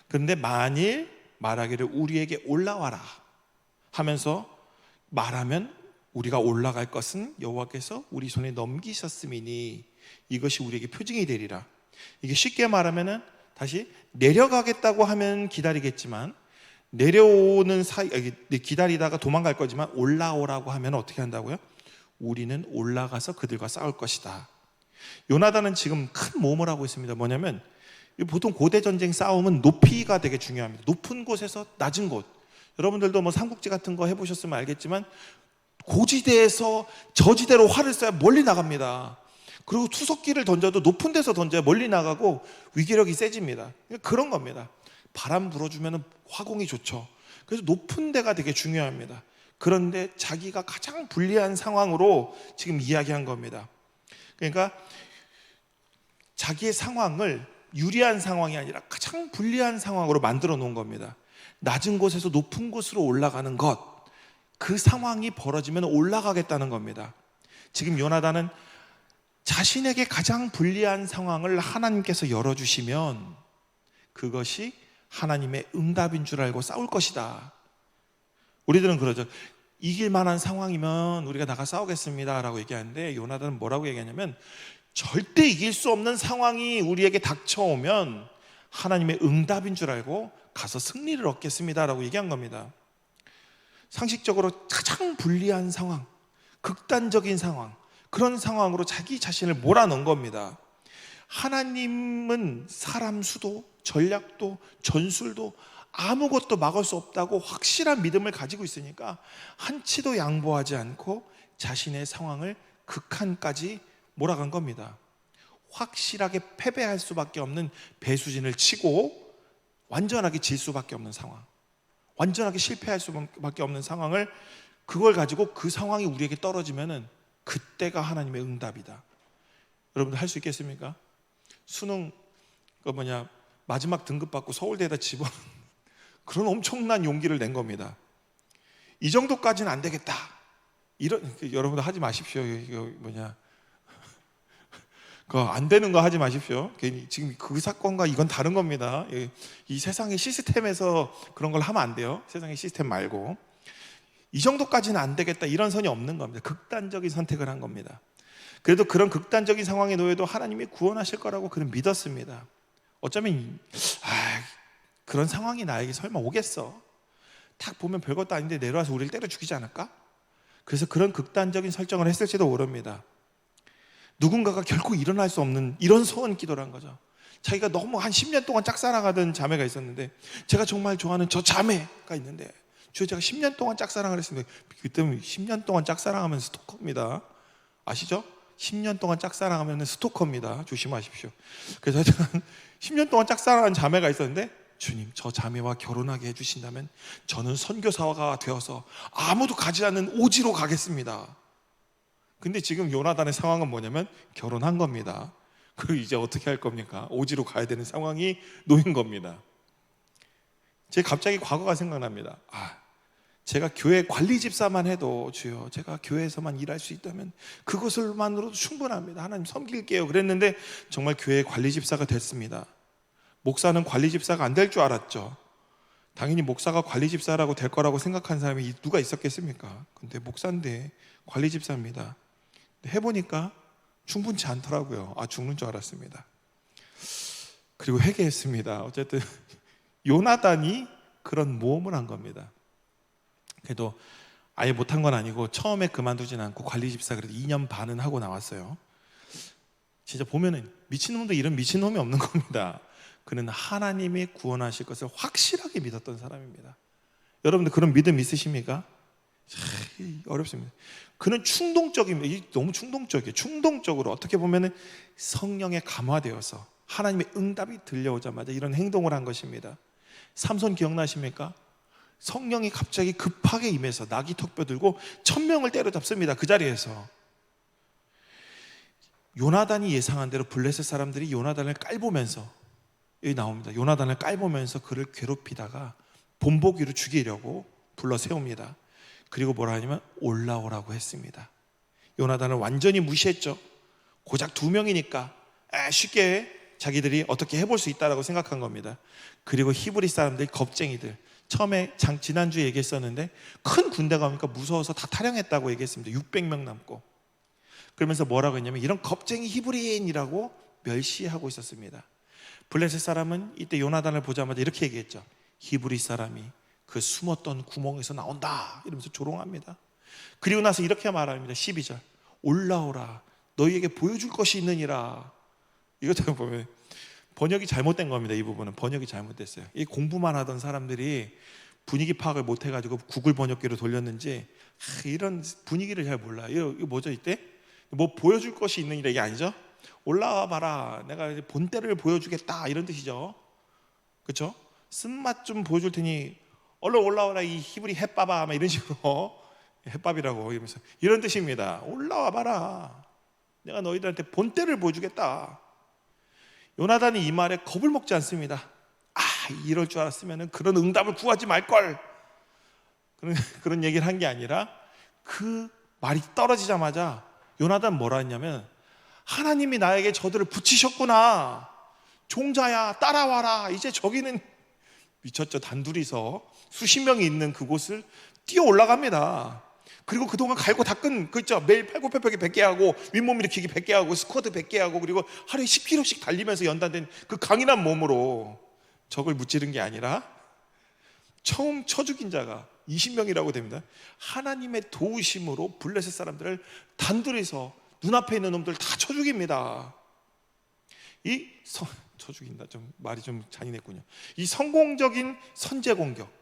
그런데 만일 말하기를 우리에게 올라와라 하면서 말하면, 우리가 올라갈 것은 여호와께서 우리 손에 넘기셨음이니 이것이 우리에게 표징이 되리라. 이게 쉽게 말하면은, 다시 내려가겠다고 하면 기다리겠지만, 내려오는 사이 기다리다가 도망갈 거지만, 올라오라고 하면 어떻게 한다고요? 우리는 올라가서 그들과 싸울 것이다. 요나단은 지금 큰 모험을 하고 있습니다. 뭐냐면, 보통 고대 전쟁 싸움은 높이가 되게 중요합니다. 높은 곳에서 낮은 곳. 여러분들도 뭐 삼국지 같은 거 해보셨으면 알겠지만, 고지대에서 저지대로 활을 쏴야 멀리 나갑니다. 그리고 투석기를 던져도 높은 데서 던져야 멀리 나가고 위기력이 세집니다. 그런 겁니다. 바람 불어주면 화공이 좋죠. 그래서 높은 데가 되게 중요합니다. 그런데 자기가 가장 불리한 상황으로 지금 이야기한 겁니다. 그러니까 자기의 상황을 유리한 상황이 아니라 가장 불리한 상황으로 만들어 놓은 겁니다. 낮은 곳에서 높은 곳으로 올라가는 것, 그 상황이 벌어지면 올라가겠다는 겁니다. 지금 요나단은 자신에게 가장 불리한 상황을 하나님께서 열어주시면 그것이 하나님의 응답인 줄 알고 싸울 것이다. 우리들은 그러죠. 이길 만한 상황이면 우리가 나가 싸우겠습니다 라고 얘기하는데, 요나단은 뭐라고 얘기하냐면 절대 이길 수 없는 상황이 우리에게 닥쳐오면 하나님의 응답인 줄 알고 가서 승리를 얻겠습니다 라고 얘기한 겁니다. 상식적으로 가장 불리한 상황, 극단적인 상황, 그런 상황으로 자기 자신을 몰아넣은 겁니다. 하나님은 사람 수도, 전략도, 전술도 아무것도 막을 수 없다고 확실한 믿음을 가지고 있으니까 한치도 양보하지 않고 자신의 상황을 극한까지 몰아간 겁니다. 확실하게 패배할 수밖에 없는 배수진을 치고 완전하게 질 수밖에 없는 상황, 완전하게 실패할 수밖에 없는 상황을, 그걸 가지고 그 상황이 우리에게 떨어지면은 그때가 하나님의 응답이다. 여러분들 할 수 있겠습니까? 수능 마지막 등급 받고 서울대에다 집어넣은 그런 엄청난 용기를 낸 겁니다. 이 정도까지는 안 되겠다, 여러분들 하지 마십시오. 그거 안 되는 거 하지 마십시오. 지금 그 사건과 이건 다른 겁니다. 이 세상의 시스템에서 그런 걸 하면 안 돼요. 세상의 시스템 말고. 이 정도까지는 안 되겠다, 이런 선이 없는 겁니다. 극단적인 선택을 한 겁니다. 그래도 그런 극단적인 상황에 놓여도 하나님이 구원하실 거라고 그는 믿었습니다. 어쩌면 그런 상황이 나에게 설마 오겠어? 딱 보면 별것도 아닌데 내려와서 우리를 때려 죽이지 않을까? 그래서 그런 극단적인 설정을 했을지도 모릅니다. 누군가가 결코 일어날 수 없는 이런 소원 기도를 한 거죠. 자기가 너무 한 10년 동안 짝사랑하던 자매가 있었는데, 제가 정말 좋아하는 저 자매가 있는데 주여 제가 10년 동안 짝사랑을 했습니다. 그때 10년 동안 짝사랑하면 스토커입니다. 아시죠? 10년 동안 짝사랑하면 스토커입니다. 조심하십시오. 그래서 하여튼 10년 동안 짝사랑한 자매가 있었는데, 주님 저 자매와 결혼하게 해주신다면 저는 선교사가 되어서 아무도 가지 않는 오지로 가겠습니다. 근데 지금 요나단의 상황은 뭐냐면 결혼한 겁니다. 그리고 이제 어떻게 할 겁니까? 오지로 가야 되는 상황이 놓인 겁니다. 제가 갑자기 과거가 생각납니다. 제가 교회 관리 집사만 해도 주여 제가 교회에서만 일할 수 있다면 그것을만으로도 충분합니다. 하나님 섬길게요 그랬는데 정말 교회 관리 집사가 됐습니다. 목사는 관리 집사가 안 될 줄 알았죠. 당연히 목사가 관리 집사라고 될 거라고 생각한 사람이 누가 있었겠습니까? 근데 목사인데 관리 집사입니다. 해보니까 충분치 않더라고요. 죽는 줄 알았습니다. 그리고 회개했습니다. 어쨌든 요나단이 그런 모험을 한 겁니다. 그래도 아예 못한 건 아니고 처음에 그만두진 않고 관리 집사 그래도 2년 반은 하고 나왔어요. 진짜 보면은 미친놈도 이런 미친놈이 없는 겁니다. 그는 하나님이 구원하실 것을 확실하게 믿었던 사람입니다. 여러분들 그런 믿음 있으십니까? 어렵습니다. 그는 충동적입니다. 너무 충동적이에요. 충동적으로 어떻게 보면은 성령에 감화되어서 하나님의 응답이 들려오자마자 이런 행동을 한 것입니다. 삼손 기억나십니까? 성령이 갑자기 급하게 임해서 나귀 턱뼈 들고 1000명을 때려잡습니다. 그 자리에서. 요나단이 예상한 대로 블레셋 사람들이 요나단을 깔보면서, 여기 나옵니다. 요나단을 깔보면서 그를 괴롭히다가 본보기로 죽이려고 불러 세웁니다. 그리고 뭐라 하냐면 올라오라고 했습니다. 요나단을 완전히 무시했죠. 고작 2명이니까 쉽게 자기들이 어떻게 해볼 수 있다라고 생각한 겁니다. 그리고 히브리 사람들, 겁쟁이들, 처음에 지난주에 얘기했었는데 큰 군대가 오니까 무서워서 다 탈영했다고 얘기했습니다. 600명 남고. 그러면서 뭐라고 했냐면 이런 겁쟁이 히브리인이라고 멸시하고 있었습니다. 블레셋 사람은 이때 요나단을 보자마자 이렇게 얘기했죠. 히브리 사람이 그 숨었던 구멍에서 나온다 이러면서 조롱합니다. 그리고 나서 이렇게 말합니다. 12절 올라오라 너희에게 보여줄 것이 있느니라. 이것도 보면 번역이 잘못된 겁니다. 이 부분은 번역이 잘못됐어요. 이 공부만 하던 사람들이 분위기 파악을 못 해가지고 구글 번역기로 돌렸는지 이런 분위기를 잘 몰라요. 이거 뭐죠 이때? 뭐 보여줄 것이 있느니라 이게 아니죠? 올라와 봐라 내가 본때를 보여주겠다 이런 뜻이죠. 그렇죠? 쓴맛 좀 보여줄 테니 얼른 올라와라 이 히브리 햇밥아 이런 식으로 햇밥이라고 이러면서 이런 뜻입니다. 올라와 봐라 내가 너희들한테 본때를 보여주겠다. 요나단이 이 말에 겁을 먹지 않습니다. 이럴 줄 알았으면 그런 응답을 구하지 말걸 그런 얘기를 한 게 아니라 그 말이 떨어지자마자 요나단 뭐라 했냐면 하나님이 나에게 저들을 붙이셨구나. 종자야, 따라와라. 이제 저기는 미쳤죠. 단둘이서 수십 명이 있는 그곳을 뛰어 올라갑니다. 그리고 그동안 갈고 닦은 그 있죠. 매일 팔굽혀펴기 100개 하고 윗몸 일으키기 100개 하고 스쿼트 100개 하고 그리고 하루에 10km씩 달리면서 연단된 그 강인한 몸으로 적을 무찌른 게 아니라 처음 쳐 죽인 자가 20명이라고 됩니다. 하나님의 도우심으로 블레셋 사람들을 단둘이서 눈앞에 있는 놈들 다 쳐 죽입니다. 쳐 죽인다. 좀 말이 좀 잔인했군요. 이 성공적인 선제 공격,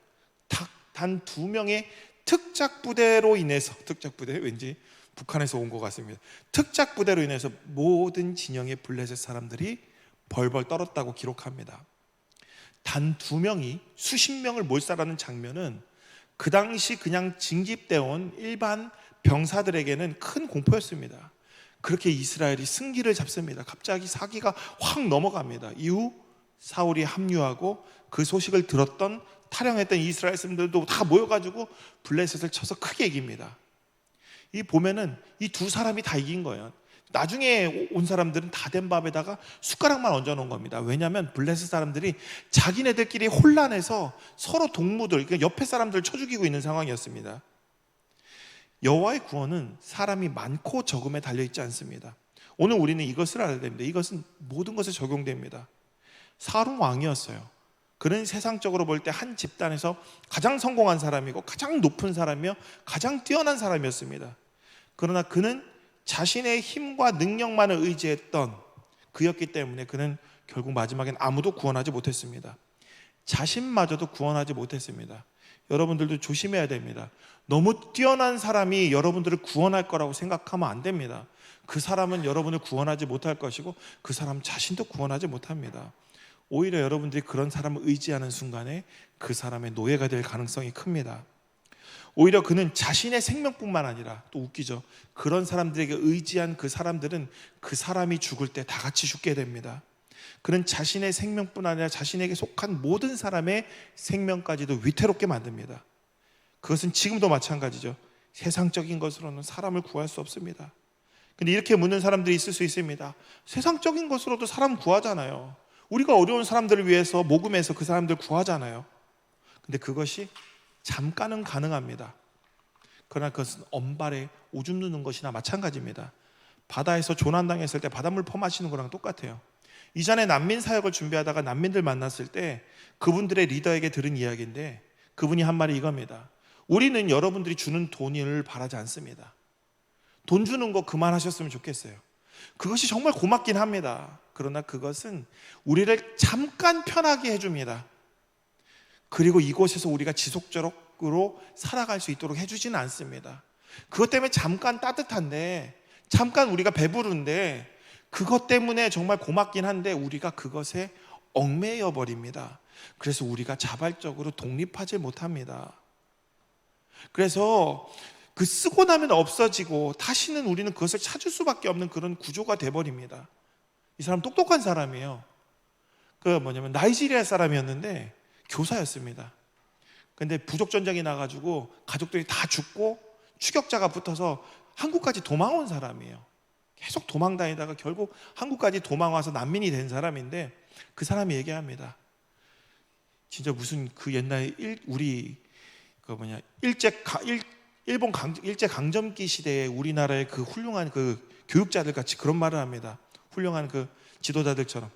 단 2명의 특작 부대로 인해서, 특작 부대 왠지 북한에서 온 것 같습니다. 특작 부대로 인해서 모든 진영의 블레셋 사람들이 벌벌 떨었다고 기록합니다. 단 2명이 수십 명을 몰살하는 장면은 그 당시 그냥 징집되어 온 일반 병사들에게는 큰 공포였습니다. 그렇게 이스라엘이 승기를 잡습니다. 갑자기 사기가 확 넘어갑니다. 이후 사울이 합류하고 그 소식을 들었던 탈영했던 이스라엘 사람들도 다 모여가지고 블레셋을 쳐서 크게 이깁니다. 이 보면은 이 두 사람이 다 이긴 거예요. 나중에 온 사람들은 다 된 밥에다가 숟가락만 얹어 놓은 겁니다. 왜냐하면 블레셋 사람들이 자기네들끼리 혼란해서 서로 동무들, 그러니까 옆에 사람들을 쳐 죽이고 있는 상황이었습니다. 여호와의 구원은 사람이 많고 적음에 달려있지 않습니다. 오늘 우리는 이것을 알아야 됩니다. 이것은 모든 것에 적용됩니다. 사울은 왕이었어요. 그는 세상적으로 볼 때 한 집단에서 가장 성공한 사람이고 가장 높은 사람이며 가장 뛰어난 사람이었습니다. 그러나 그는 자신의 힘과 능력만을 의지했던 그였기 때문에 그는 결국 마지막엔 아무도 구원하지 못했습니다. 자신마저도 구원하지 못했습니다. 여러분들도 조심해야 됩니다. 너무 뛰어난 사람이 여러분들을 구원할 거라고 생각하면 안 됩니다. 그 사람은 여러분을 구원하지 못할 것이고 그 사람 자신도 구원하지 못합니다. 오히려 여러분들이 그런 사람을 의지하는 순간에 그 사람의 노예가 될 가능성이 큽니다. 오히려 그는 자신의 생명뿐만 아니라, 또 웃기죠, 그런 사람들에게 의지한 그 사람들은 그 사람이 죽을 때 다 같이 죽게 됩니다. 그는 자신의 생명뿐 아니라 자신에게 속한 모든 사람의 생명까지도 위태롭게 만듭니다. 그것은 지금도 마찬가지죠. 세상적인 것으로는 사람을 구할 수 없습니다. 근데 이렇게 묻는 사람들이 있을 수 있습니다. 세상적인 것으로도 사람 구하잖아요. 우리가 어려운 사람들을 위해서 모금해서 그 사람들 구하잖아요. 근데 그것이 잠깐은 가능합니다. 그러나 그것은 엄발에 오줌 누는 것이나 마찬가지입니다. 바다에서 조난당했을 때 바닷물 퍼마시는 거랑 똑같아요. 이전에 난민 사역을 준비하다가 난민들 만났을 때 그분들의 리더에게 들은 이야기인데 그분이 한 말이 이겁니다. 우리는 여러분들이 주는 돈을 바라지 않습니다. 돈 주는 거 그만하셨으면 좋겠어요. 그것이 정말 고맙긴 합니다. 그러나 그것은 우리를 잠깐 편하게 해줍니다. 그리고 이곳에서 우리가 지속적으로 살아갈 수 있도록 해주지는 않습니다. 그것 때문에 잠깐 따뜻한데, 잠깐 우리가 배부른데, 그것 때문에 정말 고맙긴 한데 우리가 그것에 얽매여 버립니다. 그래서 우리가 자발적으로 독립하지 못합니다. 그래서 그 쓰고 나면 없어지고 다시는 우리는 그것을 찾을 수밖에 없는 그런 구조가 돼버립니다. 이 사람 똑똑한 사람이에요. 나이지리아 사람이었는데 교사였습니다. 근데 부족전쟁이 나가지고 가족들이 다 죽고 추격자가 붙어서 한국까지 도망온 사람이에요. 계속 도망다니다가 결국 한국까지 도망와서 난민이 된 사람인데 그 사람이 얘기합니다. 진짜 무슨 그 옛날에 일본 일제 강점기 시대에 우리나라의 그 훌륭한 그 교육자들 같이 그런 말을 합니다. 훌륭한 그 지도자들처럼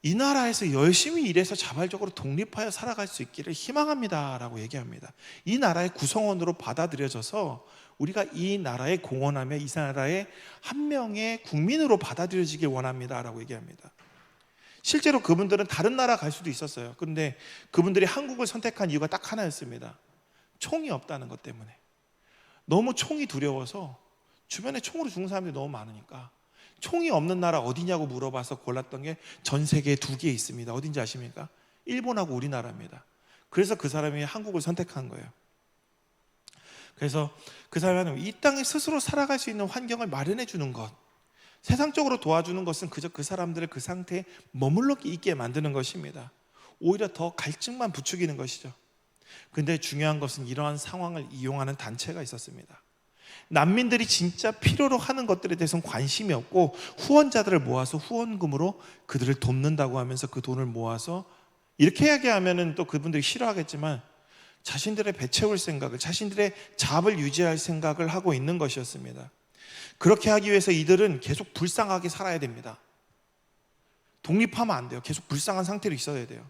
이 나라에서 열심히 일해서 자발적으로 독립하여 살아갈 수 있기를 희망합니다 라고 얘기합니다. 이 나라의 구성원으로 받아들여져서 우리가 이 나라에 공헌하며 이 나라의 한 명의 국민으로 받아들여지길 원합니다 라고 얘기합니다. 실제로 그분들은 다른 나라 갈 수도 있었어요. 그런데 그분들이 한국을 선택한 이유가 딱 하나였습니다. 총이 없다는 것 때문에. 너무 총이 두려워서 주변에 총으로 죽는 사람들이 너무 많으니까 총이 없는 나라 어디냐고 물어봐서 골랐던 게 전 세계에 2개 있습니다. 어딘지 아십니까? 일본하고 우리나라입니다. 그래서 그 사람이 한국을 선택한 거예요. 그래서 그 사람은 이 땅에 스스로 살아갈 수 있는 환경을 마련해 주는 것, 세상적으로 도와주는 것은 그저 그 사람들을 그 상태에 머물러 있게 만드는 것입니다. 오히려 더 갈증만 부추기는 것이죠. 근데 중요한 것은 이러한 상황을 이용하는 단체가 있었습니다. 난민들이 진짜 필요로 하는 것들에 대해서는 관심이 없고 후원자들을 모아서 후원금으로 그들을 돕는다고 하면서 그 돈을 모아서 이렇게 이야기하면은 또 그분들이 싫어하겠지만 자신들의 배 채울 생각을, 자신들의 잡을 유지할 생각을 하고 있는 것이었습니다. 그렇게 하기 위해서 이들은 계속 불쌍하게 살아야 됩니다. 독립하면 안 돼요. 계속 불쌍한 상태로 있어야 돼요.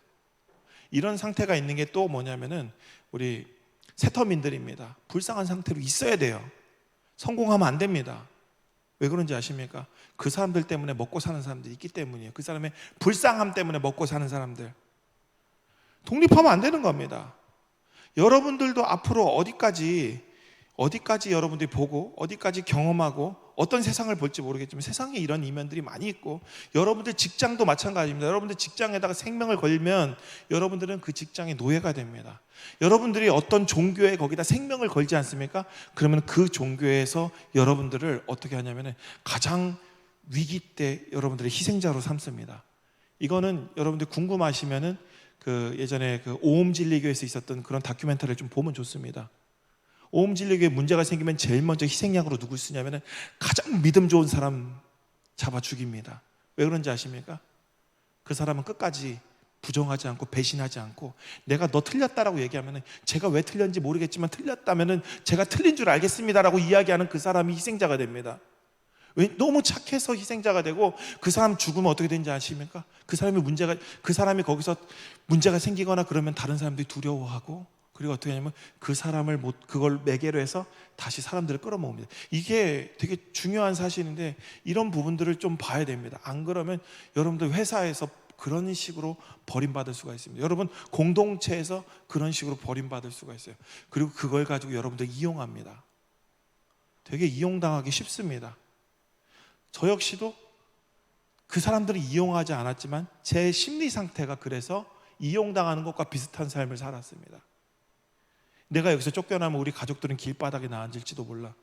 이런 상태가 있는 게 또 뭐냐면은 우리 세터민들입니다. 불쌍한 상태로 있어야 돼요. 성공하면 안 됩니다. 왜 그런지 아십니까? 그 사람들 때문에 먹고 사는 사람들이 있기 때문이에요. 그 사람의 불쌍함 때문에 먹고 사는 사람들. 독립하면 안 되는 겁니다. 여러분들도 앞으로 어디까지 여러분들이 보고 어디까지 경험하고 어떤 세상을 볼지 모르겠지만 세상에 이런 이면들이 많이 있고 여러분들 직장도 마찬가지입니다. 여러분들 직장에다가 생명을 걸면 여러분들은 그 직장의 노예가 됩니다. 여러분들이 어떤 종교에 거기다 생명을 걸지 않습니까? 그러면 그 종교에서 여러분들을 어떻게 하냐면 가장 위기 때 여러분들의 희생자로 삼습니다. 이거는 여러분들 궁금하시면은 그 예전에 그 오음진리교에서 있었던 그런 다큐멘터리를 좀 보면 좋습니다. 오음진리교에 문제가 생기면 제일 먼저 희생양으로 누굴 쓰냐면 가장 믿음 좋은 사람 잡아 죽입니다. 왜 그런지 아십니까? 그 사람은 끝까지 부정하지 않고 배신하지 않고 내가 너 틀렸다라고 얘기하면 제가 왜 틀렸는지 모르겠지만 틀렸다면 제가 틀린 줄 알겠습니다라고 이야기하는 그 사람이 희생자가 됩니다. 왜? 너무 착해서 희생자가 되고 그 사람 죽으면 어떻게 되는지 아십니까? 그 사람이 거기서 문제가 생기거나 그러면 다른 사람들이 두려워하고 그리고 어떻게 하냐면 그 사람을 그걸 매개로 해서 다시 사람들을 끌어모읍니다. 이게 되게 중요한 사실인데 이런 부분들을 좀 봐야 됩니다. 안 그러면 여러분들 회사에서 그런 식으로 버림받을 수가 있습니다. 여러분 공동체에서 그런 식으로 버림받을 수가 있어요. 그리고 그걸 가지고 여러분들 이용합니다. 되게 이용당하기 쉽습니다. 저 역시도 그 사람들을 이용하지 않았지만 제 심리 상태가 그래서 이용당하는 것과 비슷한 삶을 살았습니다. 내가 여기서 쫓겨나면 우리 가족들은 길바닥에 나앉을지도 몰라.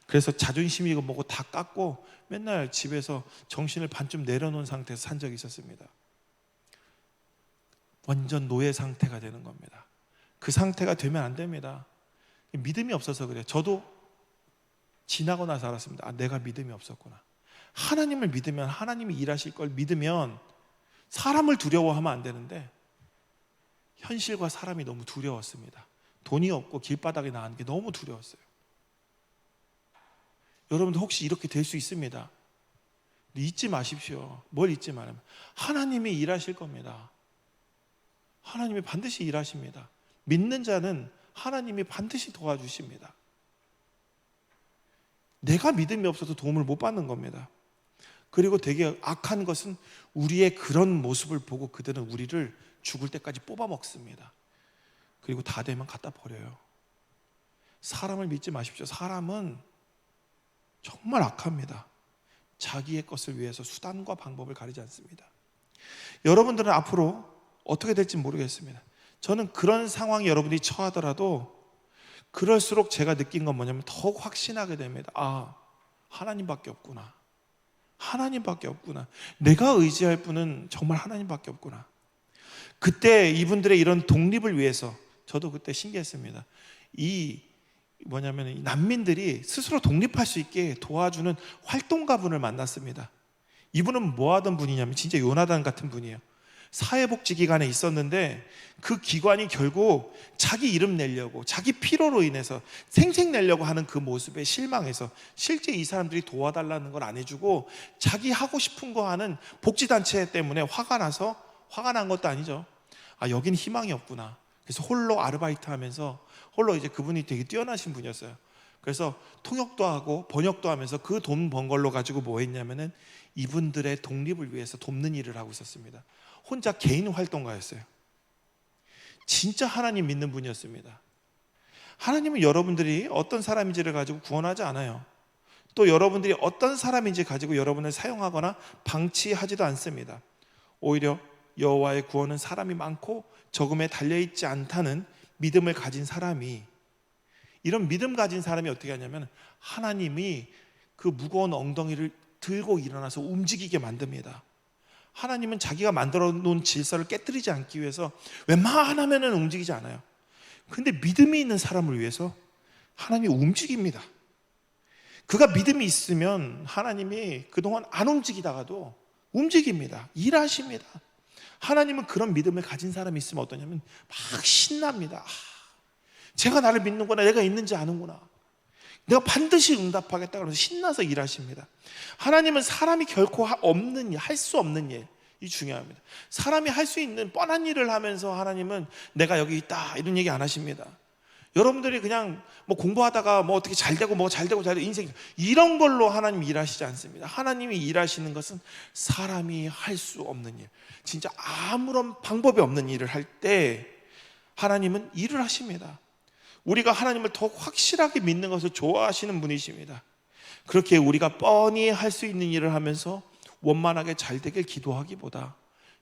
그래서 자존심이고 뭐고 다 깎고 맨날 집에서 정신을 반쯤 내려놓은 상태에서 산 적이 있었습니다. 완전 노예 상태가 되는 겁니다. 그 상태가 되면 안 됩니다. 믿음이 없어서 그래요. 저도 지나고 나서 알았습니다. 아, 내가 믿음이 없었구나. 하나님을 믿으면 하나님이 일하실 걸 믿으면 사람을 두려워하면 안 되는데 현실과 사람이 너무 두려웠습니다. 돈이 없고 길바닥에 나가는 게 너무 두려웠어요. 여러분들 혹시 이렇게 될 수 있습니다. 잊지 마십시오. 뭘 잊지 말아요? 하나님이 일하실 겁니다. 하나님이 반드시 일하십니다. 믿는 자는 하나님이 반드시 도와주십니다. 내가 믿음이 없어서 도움을 못 받는 겁니다. 그리고 되게 악한 것은 우리의 그런 모습을 보고 그들은 우리를 죽을 때까지 뽑아 먹습니다. 그리고 다 되면 갖다 버려요. 사람을 믿지 마십시오. 사람은 정말 악합니다. 자기의 것을 위해서 수단과 방법을 가리지 않습니다. 여러분들은 앞으로 어떻게 될지 모르겠습니다. 저는 그런 상황이 여러분이 처하더라도 그럴수록 제가 느낀 건 뭐냐면 더욱 확신하게 됩니다. 아, 하나님밖에 없구나. 하나님밖에 없구나. 내가 의지할 분은 정말 하나님밖에 없구나. 그때 이분들의 이런 독립을 위해서 저도 그때 신기했습니다. 이 난민들이 스스로 독립할 수 있게 도와주는 활동가분을 만났습니다. 이분은 뭐 하던 분이냐면 진짜 요나단 같은 분이에요. 사회복지기관에 있었는데 그 기관이 결국 자기 이름 내려고 자기 필요로 인해서 생색내려고 하는 그 모습에 실망해서 실제 이 사람들이 도와달라는 걸 안 해주고 자기 하고 싶은 거 하는 복지단체 때문에 화가 난 것도 아니죠. 아, 여긴 희망이 없구나. 그래서 홀로 아르바이트 하면서 홀로 이제 그분이 되게 뛰어나신 분이었어요. 그래서 통역도 하고 번역도 하면서 그 돈 번 걸로 가지고 뭐 했냐면은 이분들의 독립을 위해서 돕는 일을 하고 있었습니다. 혼자 개인 활동가였어요. 진짜 하나님 믿는 분이었습니다. 하나님은 여러분들이 어떤 사람인지를 가지고 구원하지 않아요. 또 여러분들이 어떤 사람인지 가지고 여러분을 사용하거나 방치하지도 않습니다. 오히려 여호와의 구원은 사람이 많고 적음에 달려있지 않다는 믿음을 가진 사람이, 이런 믿음 가진 사람이 어떻게 하냐면 하나님이 그 무거운 엉덩이를 들고 일어나서 움직이게 만듭니다. 하나님은 자기가 만들어 놓은 질서를 깨뜨리지 않기 위해서 웬만하면 움직이지 않아요. 근데 믿음이 있는 사람을 위해서 하나님이 움직입니다. 그가 믿음이 있으면 하나님이 그동안 안 움직이다가도 움직입니다. 일하십니다. 하나님은 그런 믿음을 가진 사람이 있으면 어떠냐면 막 신납니다. 제가 나를 믿는구나, 내가 있는지 아는구나, 내가 반드시 응답하겠다 그러면서 신나서 일하십니다. 하나님은 사람이 결코 할 수 없는 일, 이 중요합니다. 사람이 할 수 있는 뻔한 일을 하면서 하나님은 내가 여기 있다 이런 얘기 안 하십니다. 여러분들이 그냥 뭐 공부하다가 뭐 어떻게 잘 되고 뭐 잘 되고 인생 이런 걸로 하나님 일하시지 않습니다. 하나님이 일하시는 것은 사람이 할 수 없는 일, 진짜 아무런 방법이 없는 일을 할 때 하나님은 일을 하십니다. 우리가 하나님을 더 확실하게 믿는 것을 좋아하시는 분이십니다. 그렇게 우리가 뻔히 할 수 있는 일을 하면서 원만하게 잘 되길 기도하기보다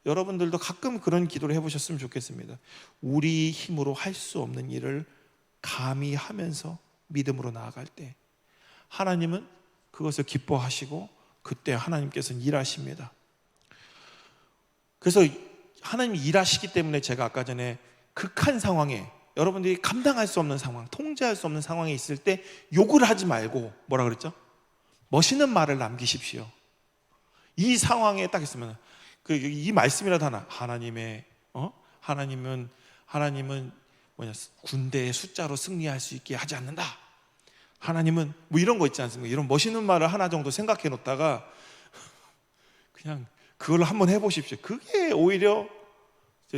여러분들도 가끔 그런 기도를 해보셨으면 좋겠습니다. 우리 힘으로 할 수 없는 일을 감히 하면서 믿음으로 나아갈 때 하나님은 그것을 기뻐하시고 그때 하나님께서는 일하십니다. 그래서 하나님이 일하시기 때문에 제가 아까 전에 극한 상황에, 여러분들이 감당할 수 없는 상황, 통제할 수 없는 상황에 있을 때 욕을 하지 말고 뭐라 그랬죠? 멋있는 말을 남기십시오. 이 상황에 딱 있으면 이 말씀이라도 하나, 하나님은 군대의 숫자로 승리할 수 있게 하지 않는다. 하나님은 뭐 이런 거 있지 않습니까? 이런 멋있는 말을 하나 정도 생각해 놓다가 그냥 그걸로 한번 해보십시오. 그게 오히려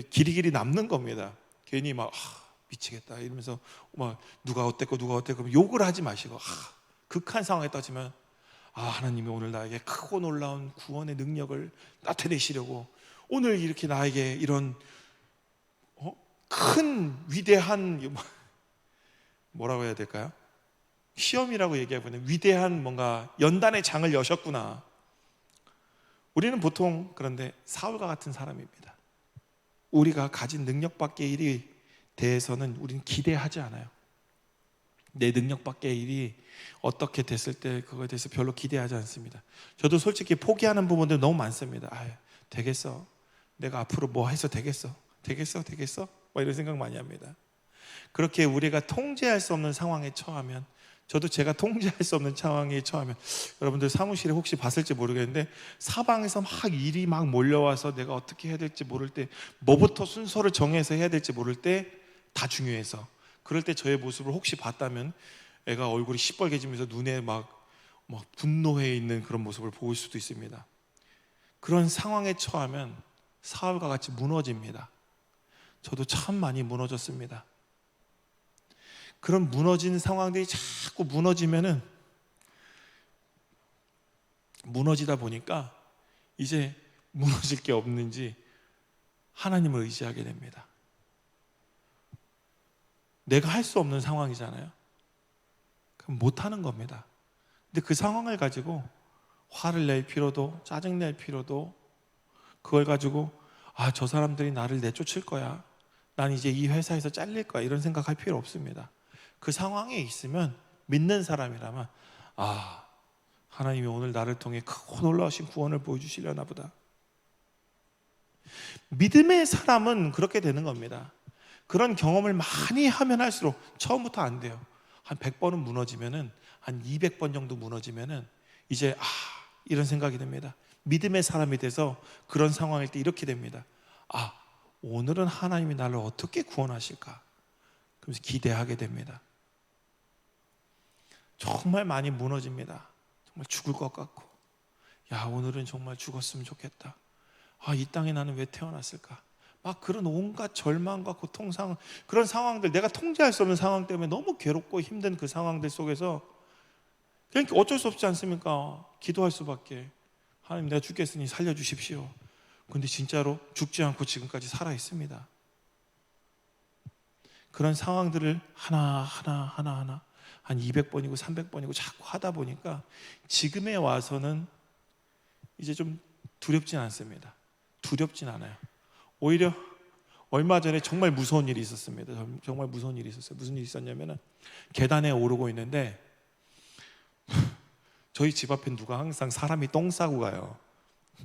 길이길이 남는 겁니다. 괜히 막 미치겠다 이러면서 막 누가 어땠고 욕을 하지 마시고 극한 상황에 따지면 하나님이 오늘 나에게 크고 놀라운 구원의 능력을 나타내시려고 오늘 이렇게 나에게 이런 큰 위대한 뭐라고 해야 될까요? 시험이라고 얘기해보면 위대한 뭔가 연단의 장을 여셨구나. 우리는 보통 그런데 사울과 같은 사람입니다. 우리가 가진 능력 밖의 일이 대해서는 우리는 기대하지 않아요. 내 능력 밖의 일이 어떻게 됐을 때 그거에 대해서 별로 기대하지 않습니다. 저도 솔직히 포기하는 부분들 너무 많습니다. 되겠어? 내가 앞으로 뭐 해서 되겠어? 막 이런 생각 많이 합니다. 그렇게 우리가 통제할 수 없는 상황에 처하면, 저도 제가 통제할 수 없는 상황에 처하면, 여러분들 사무실에 혹시 봤을지 모르겠는데 사방에서 막 일이 막 몰려와서 내가 어떻게 해야 될지 모를 때, 뭐부터 순서를 정해서 해야 될지 모를 때 다 중요해서, 그럴 때 저의 모습을 혹시 봤다면 애가 얼굴이 시뻘개지면서 눈에 막 분노해 있는 그런 모습을 보일 수도 있습니다. 그런 상황에 처하면 사울과 같이 무너집니다. 저도 참 많이 무너졌습니다. 그런 무너진 상황들이 자꾸 무너지다 보니까 이제 무너질 게 없는지 하나님을 의지하게 됩니다. 내가 할 수 없는 상황이잖아요. 그럼 못하는 겁니다. 근데 그 상황을 가지고 화를 낼 필요도, 짜증 낼 필요도, 그걸 가지고 저 사람들이 나를 내쫓을 거야, 난 이제 이 회사에서 잘릴 거야, 이런 생각할 필요 없습니다. 그 상황에 있으면, 믿는 사람이라면 하나님이 오늘 나를 통해 크고 놀라우신 구원을 보여주시려나 보다. 믿음의 사람은 그렇게 되는 겁니다. 그런 경험을 많이 하면 할수록, 처음부터 안 돼요. 한 100번은 무너지면은, 한 200번 정도 무너지면은 이제 이런 생각이 듭니다. 믿음의 사람이 돼서 그런 상황일 때 이렇게 됩니다. 오늘은 하나님이 나를 어떻게 구원하실까? 그러면서 기대하게 됩니다. 정말 많이 무너집니다. 정말 죽을 것 같고, 오늘은 정말 죽었으면 좋겠다. 이 땅에 나는 왜 태어났을까? 막 그런 온갖 절망과 고통 상황, 그런 상황들, 내가 통제할 수 없는 상황 때문에 너무 괴롭고 힘든 그 상황들 속에서 그냥 어쩔 수 없지 않습니까? 기도할 수밖에. 하나님, 내가 죽겠으니 살려주십시오. 근데 진짜로 죽지 않고 지금까지 살아 있습니다. 그런 상황들을 하나 한 200번이고 300번이고 자꾸 하다 보니까 지금에 와서는 이제 좀 두렵진 않습니다. 두렵진 않아요. 오히려 얼마 전에 정말 무서운 일이 있었습니다. 정말 무서운 일이 있었어요. 무슨 일이 있었냐면은, 계단에 오르고 있는데 저희 집 앞에 누가 항상 사람이 똥 싸고 가요.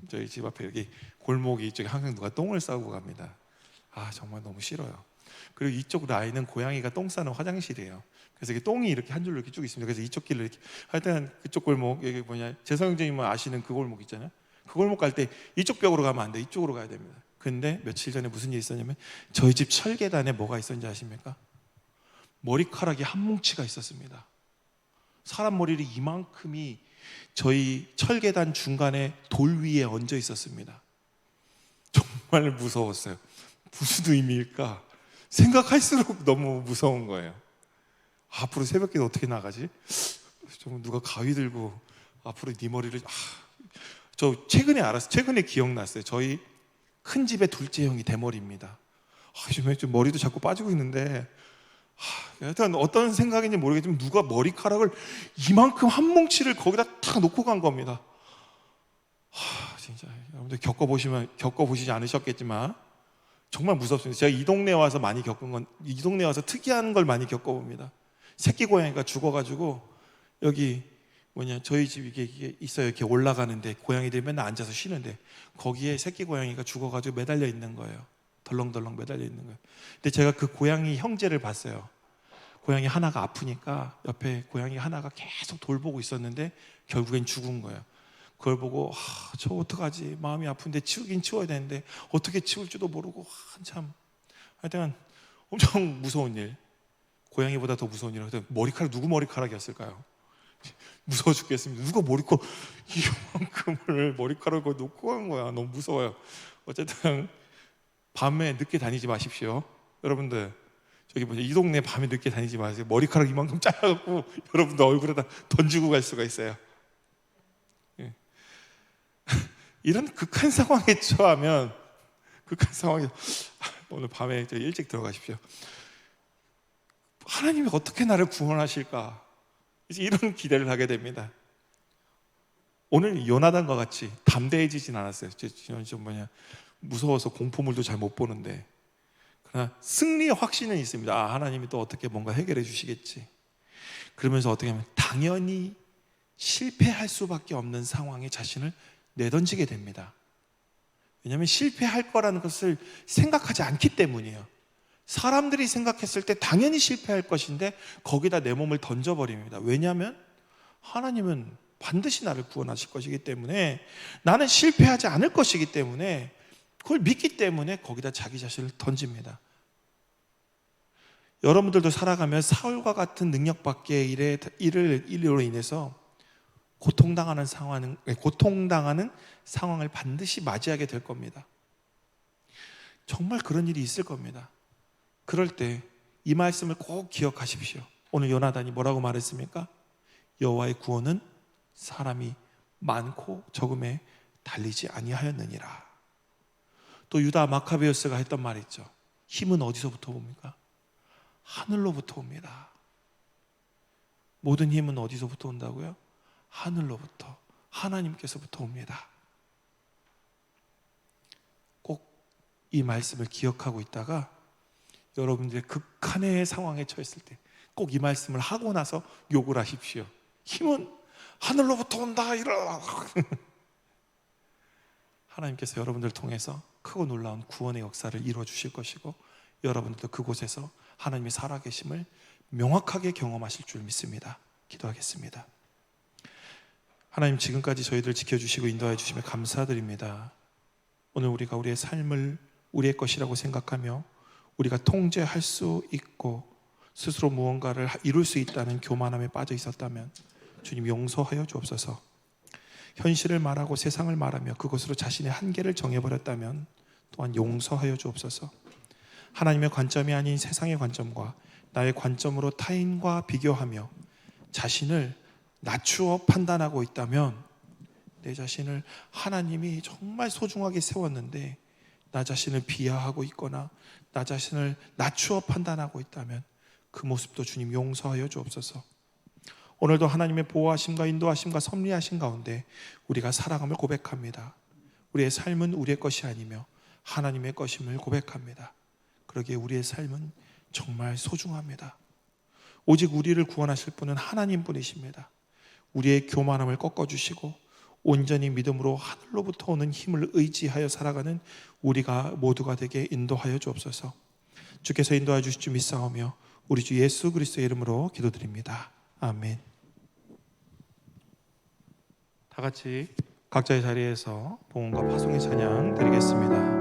저희 집 앞에 여기 골목이 이쪽에 항상 누가 똥을 싸고 갑니다. 정말 너무 싫어요. 그리고 이쪽 라인은 고양이가 똥 싸는 화장실이에요. 그래서 이게 똥이 이렇게 한 줄로 이렇게 쭉 있습니다. 그래서 이쪽 길로 이렇게 하여튼 그쪽 골목, 여기 뭐냐, 재성형제님은 아시는 그 골목 있잖아요. 그 골목 갈 때 이쪽 벽으로 가면 안 돼. 이쪽으로 가야 됩니다. 근데 며칠 전에 무슨 일이 있었냐면 저희 집 철계단에 뭐가 있었는지 아십니까? 머리카락이 한 뭉치가 있었습니다. 사람 머리를 이만큼이 저희 철계단 중간에 돌 위에 얹어 있었습니다. 정말 무서웠어요. 무슨 의미일까? 생각할수록 너무 무서운 거예요. 앞으로 새벽에 어떻게 나가지? 좀 누가 가위 들고 앞으로 네 머리를 저 최근에 알았어요. 최근에 기억났어요. 저희 큰 집의 둘째 형이 대머리입니다. 요즘에 좀 머리도 자꾸 빠지고 있는데 일단 어떤 생각인지 모르겠지만 누가 머리카락을 이만큼 한 뭉치를 거기다 탁 놓고 간 겁니다. 진짜 여러분들 겪어보시지 않으셨겠지만 정말 무섭습니다. 제가 이 동네 와서 많이 겪은 건, 이 동네 와서 특이한 걸 많이 겪어봅니다. 새끼 고양이가 죽어가지고 여기 저희 집 이게 있어요. 이렇게 올라가는데 고양이들이 맨날 앉아서 쉬는데 거기에 새끼 고양이가 죽어가지고 매달려 있는 거예요. 덜렁덜렁 매달려 있는 거예요. 근데 제가 그 고양이 형제를 봤어요. 고양이 하나가 아프니까 옆에 고양이 하나가 계속 돌보고 있었는데 결국엔 죽은 거예요. 그걸 보고 저 어떡하지? 마음이 아픈데 치우긴 치워야 되는데 어떻게 치울지도 모르고 한참 하여튼 엄청 무서운 일. 고양이보다 더 무서운 일. 머리카락 누구 머리카락이었을까요? 무서워 죽겠습니다. 누가 머리카락 이만큼을 머리카락을 놓고 간 거야. 너무 무서워요. 어쨌든 밤에 늦게 다니지 마십시오. 여러분들 저기 이 동네 밤에 늦게 다니지 마세요. 머리카락 이만큼 잘라갖고 여러분들 얼굴에다 던지고 갈 수가 있어요. 예. 이런 극한 상황에 처하면 극한 상황에 오늘 밤에 일찍 들어가십시오. 하나님이 어떻게 나를 구원하실까? 이제 이런 기대를 하게 됩니다. 오늘 요나단과 같이 담대해지진 않았어요. 무서워서 공포물도 잘 못 보는데 그러나 승리의 확신은 있습니다. 하나님이 또 어떻게 뭔가 해결해 주시겠지. 그러면서 어떻게 하면 당연히 실패할 수밖에 없는 상황에 자신을 내던지게 됩니다. 왜냐하면 실패할 거라는 것을 생각하지 않기 때문이에요. 사람들이 생각했을 때 당연히 실패할 것인데 거기다 내 몸을 던져버립니다. 왜냐하면 하나님은 반드시 나를 구원하실 것이기 때문에, 나는 실패하지 않을 것이기 때문에, 그걸 믿기 때문에 거기다 자기 자신을 던집니다. 여러분들도 살아가면 사울과 같은 능력 밖의 일로 인해서 고통당하는 상황을 반드시 맞이하게 될 겁니다. 정말 그런 일이 있을 겁니다. 그럴 때 이 말씀을 꼭 기억하십시오. 오늘 요나단이 뭐라고 말했습니까? 여호와의 구원은 사람이 많고 적음에 달리지 아니하였느니라. 또 유다 마카베우스가 했던 말이 있죠. 힘은 어디서부터 옵니까? 하늘로부터 옵니다. 모든 힘은 어디서부터 온다고요? 하늘로부터, 하나님께서부터 옵니다. 꼭 이 말씀을 기억하고 있다가 여러분들의 극한의 상황에 처했을 때 꼭 이 말씀을 하고 나서 욕을 하십시오. 힘은 하늘로부터 온다 이러라. 하나님께서 여러분들을 통해서 크고 놀라운 구원의 역사를 이루어 주실 것이고, 여러분들도 그곳에서 하나님이 살아계심을 명확하게 경험하실 줄 믿습니다. 기도하겠습니다. 하나님, 지금까지 저희들 지켜주시고 인도해 주시며 감사드립니다. 오늘 우리가 우리의 삶을 우리의 것이라고 생각하며 우리가 통제할 수 있고 스스로 무언가를 이룰 수 있다는 교만함에 빠져 있었다면 주님 용서하여 주옵소서. 현실을 말하고 세상을 말하며 그것으로 자신의 한계를 정해버렸다면 또한 용서하여 주옵소서. 하나님의 관점이 아닌 세상의 관점과 나의 관점으로 타인과 비교하며 자신을 낮추어 판단하고 있다면, 내 자신을 하나님이 정말 소중하게 세웠는데 나 자신을 비하하고 있거나 나 자신을 낮추어 판단하고 있다면 그 모습도 주님 용서하여 주옵소서. 오늘도 하나님의 보호하심과 인도하심과 섭리하심 가운데 우리가 살아감을 고백합니다. 우리의 삶은 우리의 것이 아니며 하나님의 것임을 고백합니다. 그러기에 우리의 삶은 정말 소중합니다. 오직 우리를 구원하실 분은 하나님뿐이십니다. 우리의 교만함을 꺾어주시고 온전히 믿음으로 하늘로부터 오는 힘을 의지하여 살아가는 우리가 모두가 되게 인도하여 주옵소서. 주께서 인도하여 주실 줄 믿사오며 우리 주 예수 그리스도의 이름으로 기도드립니다. 아멘. 다 같이 각자의 자리에서 봉헌과 파송의 찬양 드리겠습니다.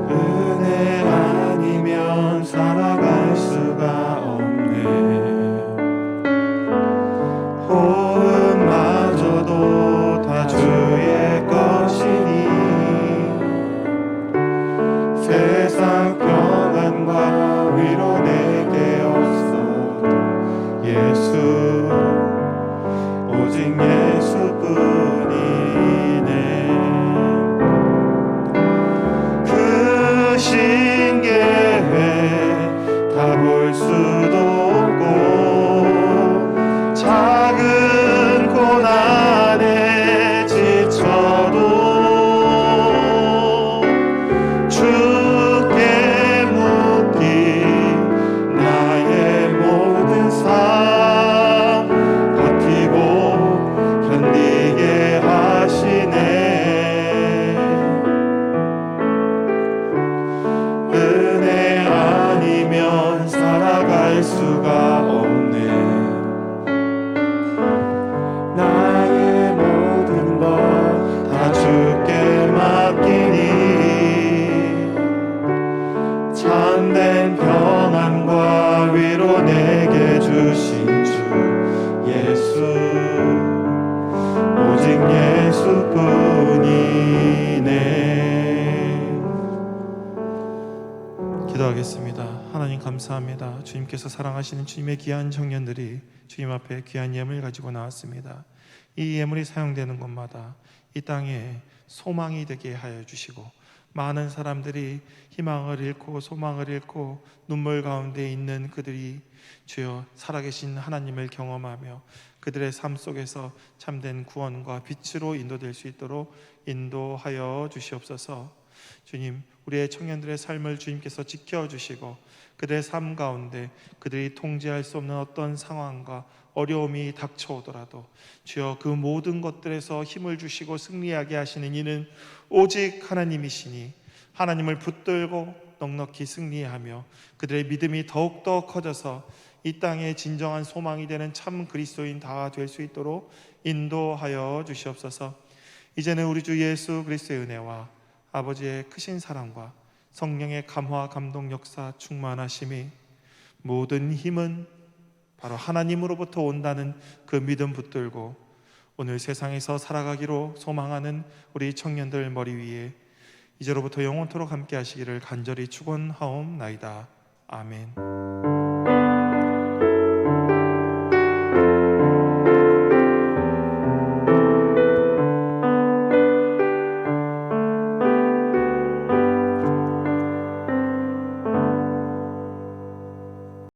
은혜 아니면 살아갈 수가 없네. 호흡마저도 다 주의 것이니 세상 평안과 위로 내게 없어도 예수 오직 예수뿐이네. 그 신계회 다 볼 수도 없고 작은 고난에 지쳐도 주께 묻기 나의 모든 삶 버티고 견디게 하시네. 은혜 아니면 살아갈 수가 없네. 나의 모든 것 다 주께 맡기니 참된 평안과 위로 내게 주신 주 예수 오직 예수뿐이네. 기도하겠습니다. 하나님 감사합니다. 주님께서 사랑하시는 주님의 귀한 청년들이 주님 앞에 귀한 예물을 가지고 나왔습니다. 이 예물이 사용되는 곳마다 이 땅에 소망이 되게 하여 주시고 많은 사람들이 희망을 잃고 소망을 잃고 눈물 가운데 있는 그들이 주여 살아계신 하나님을 경험하며 그들의 삶 속에서 참된 구원과 빛으로 인도될 수 있도록 인도하여 주시옵소서. 주님, 우리의 청년들의 삶을 주님께서 지켜주시고 그들의 삶 가운데 그들이 통제할 수 없는 어떤 상황과 어려움이 닥쳐오더라도 주여 그 모든 것들에서 힘을 주시고 승리하게 하시는 이는 오직 하나님이시니 하나님을 붙들고 넉넉히 승리하며 그들의 믿음이 더욱더 커져서 이 땅에 진정한 소망이 되는 참 그리스도인 다 될 수 있도록 인도하여 주시옵소서. 이제는 우리 주 예수 그리스도의 은혜와 아버지의 크신 사랑과 성령의 감화 감동 역사 충만하심이 모든 힘은 바로 하나님으로부터 온다는 그 믿음 붙들고 오늘 세상에서 살아가기로 소망하는 우리 청년들 머리 위에 이제로부터 영원토록 함께 하시기를 간절히 축원하옵나이다. 아멘.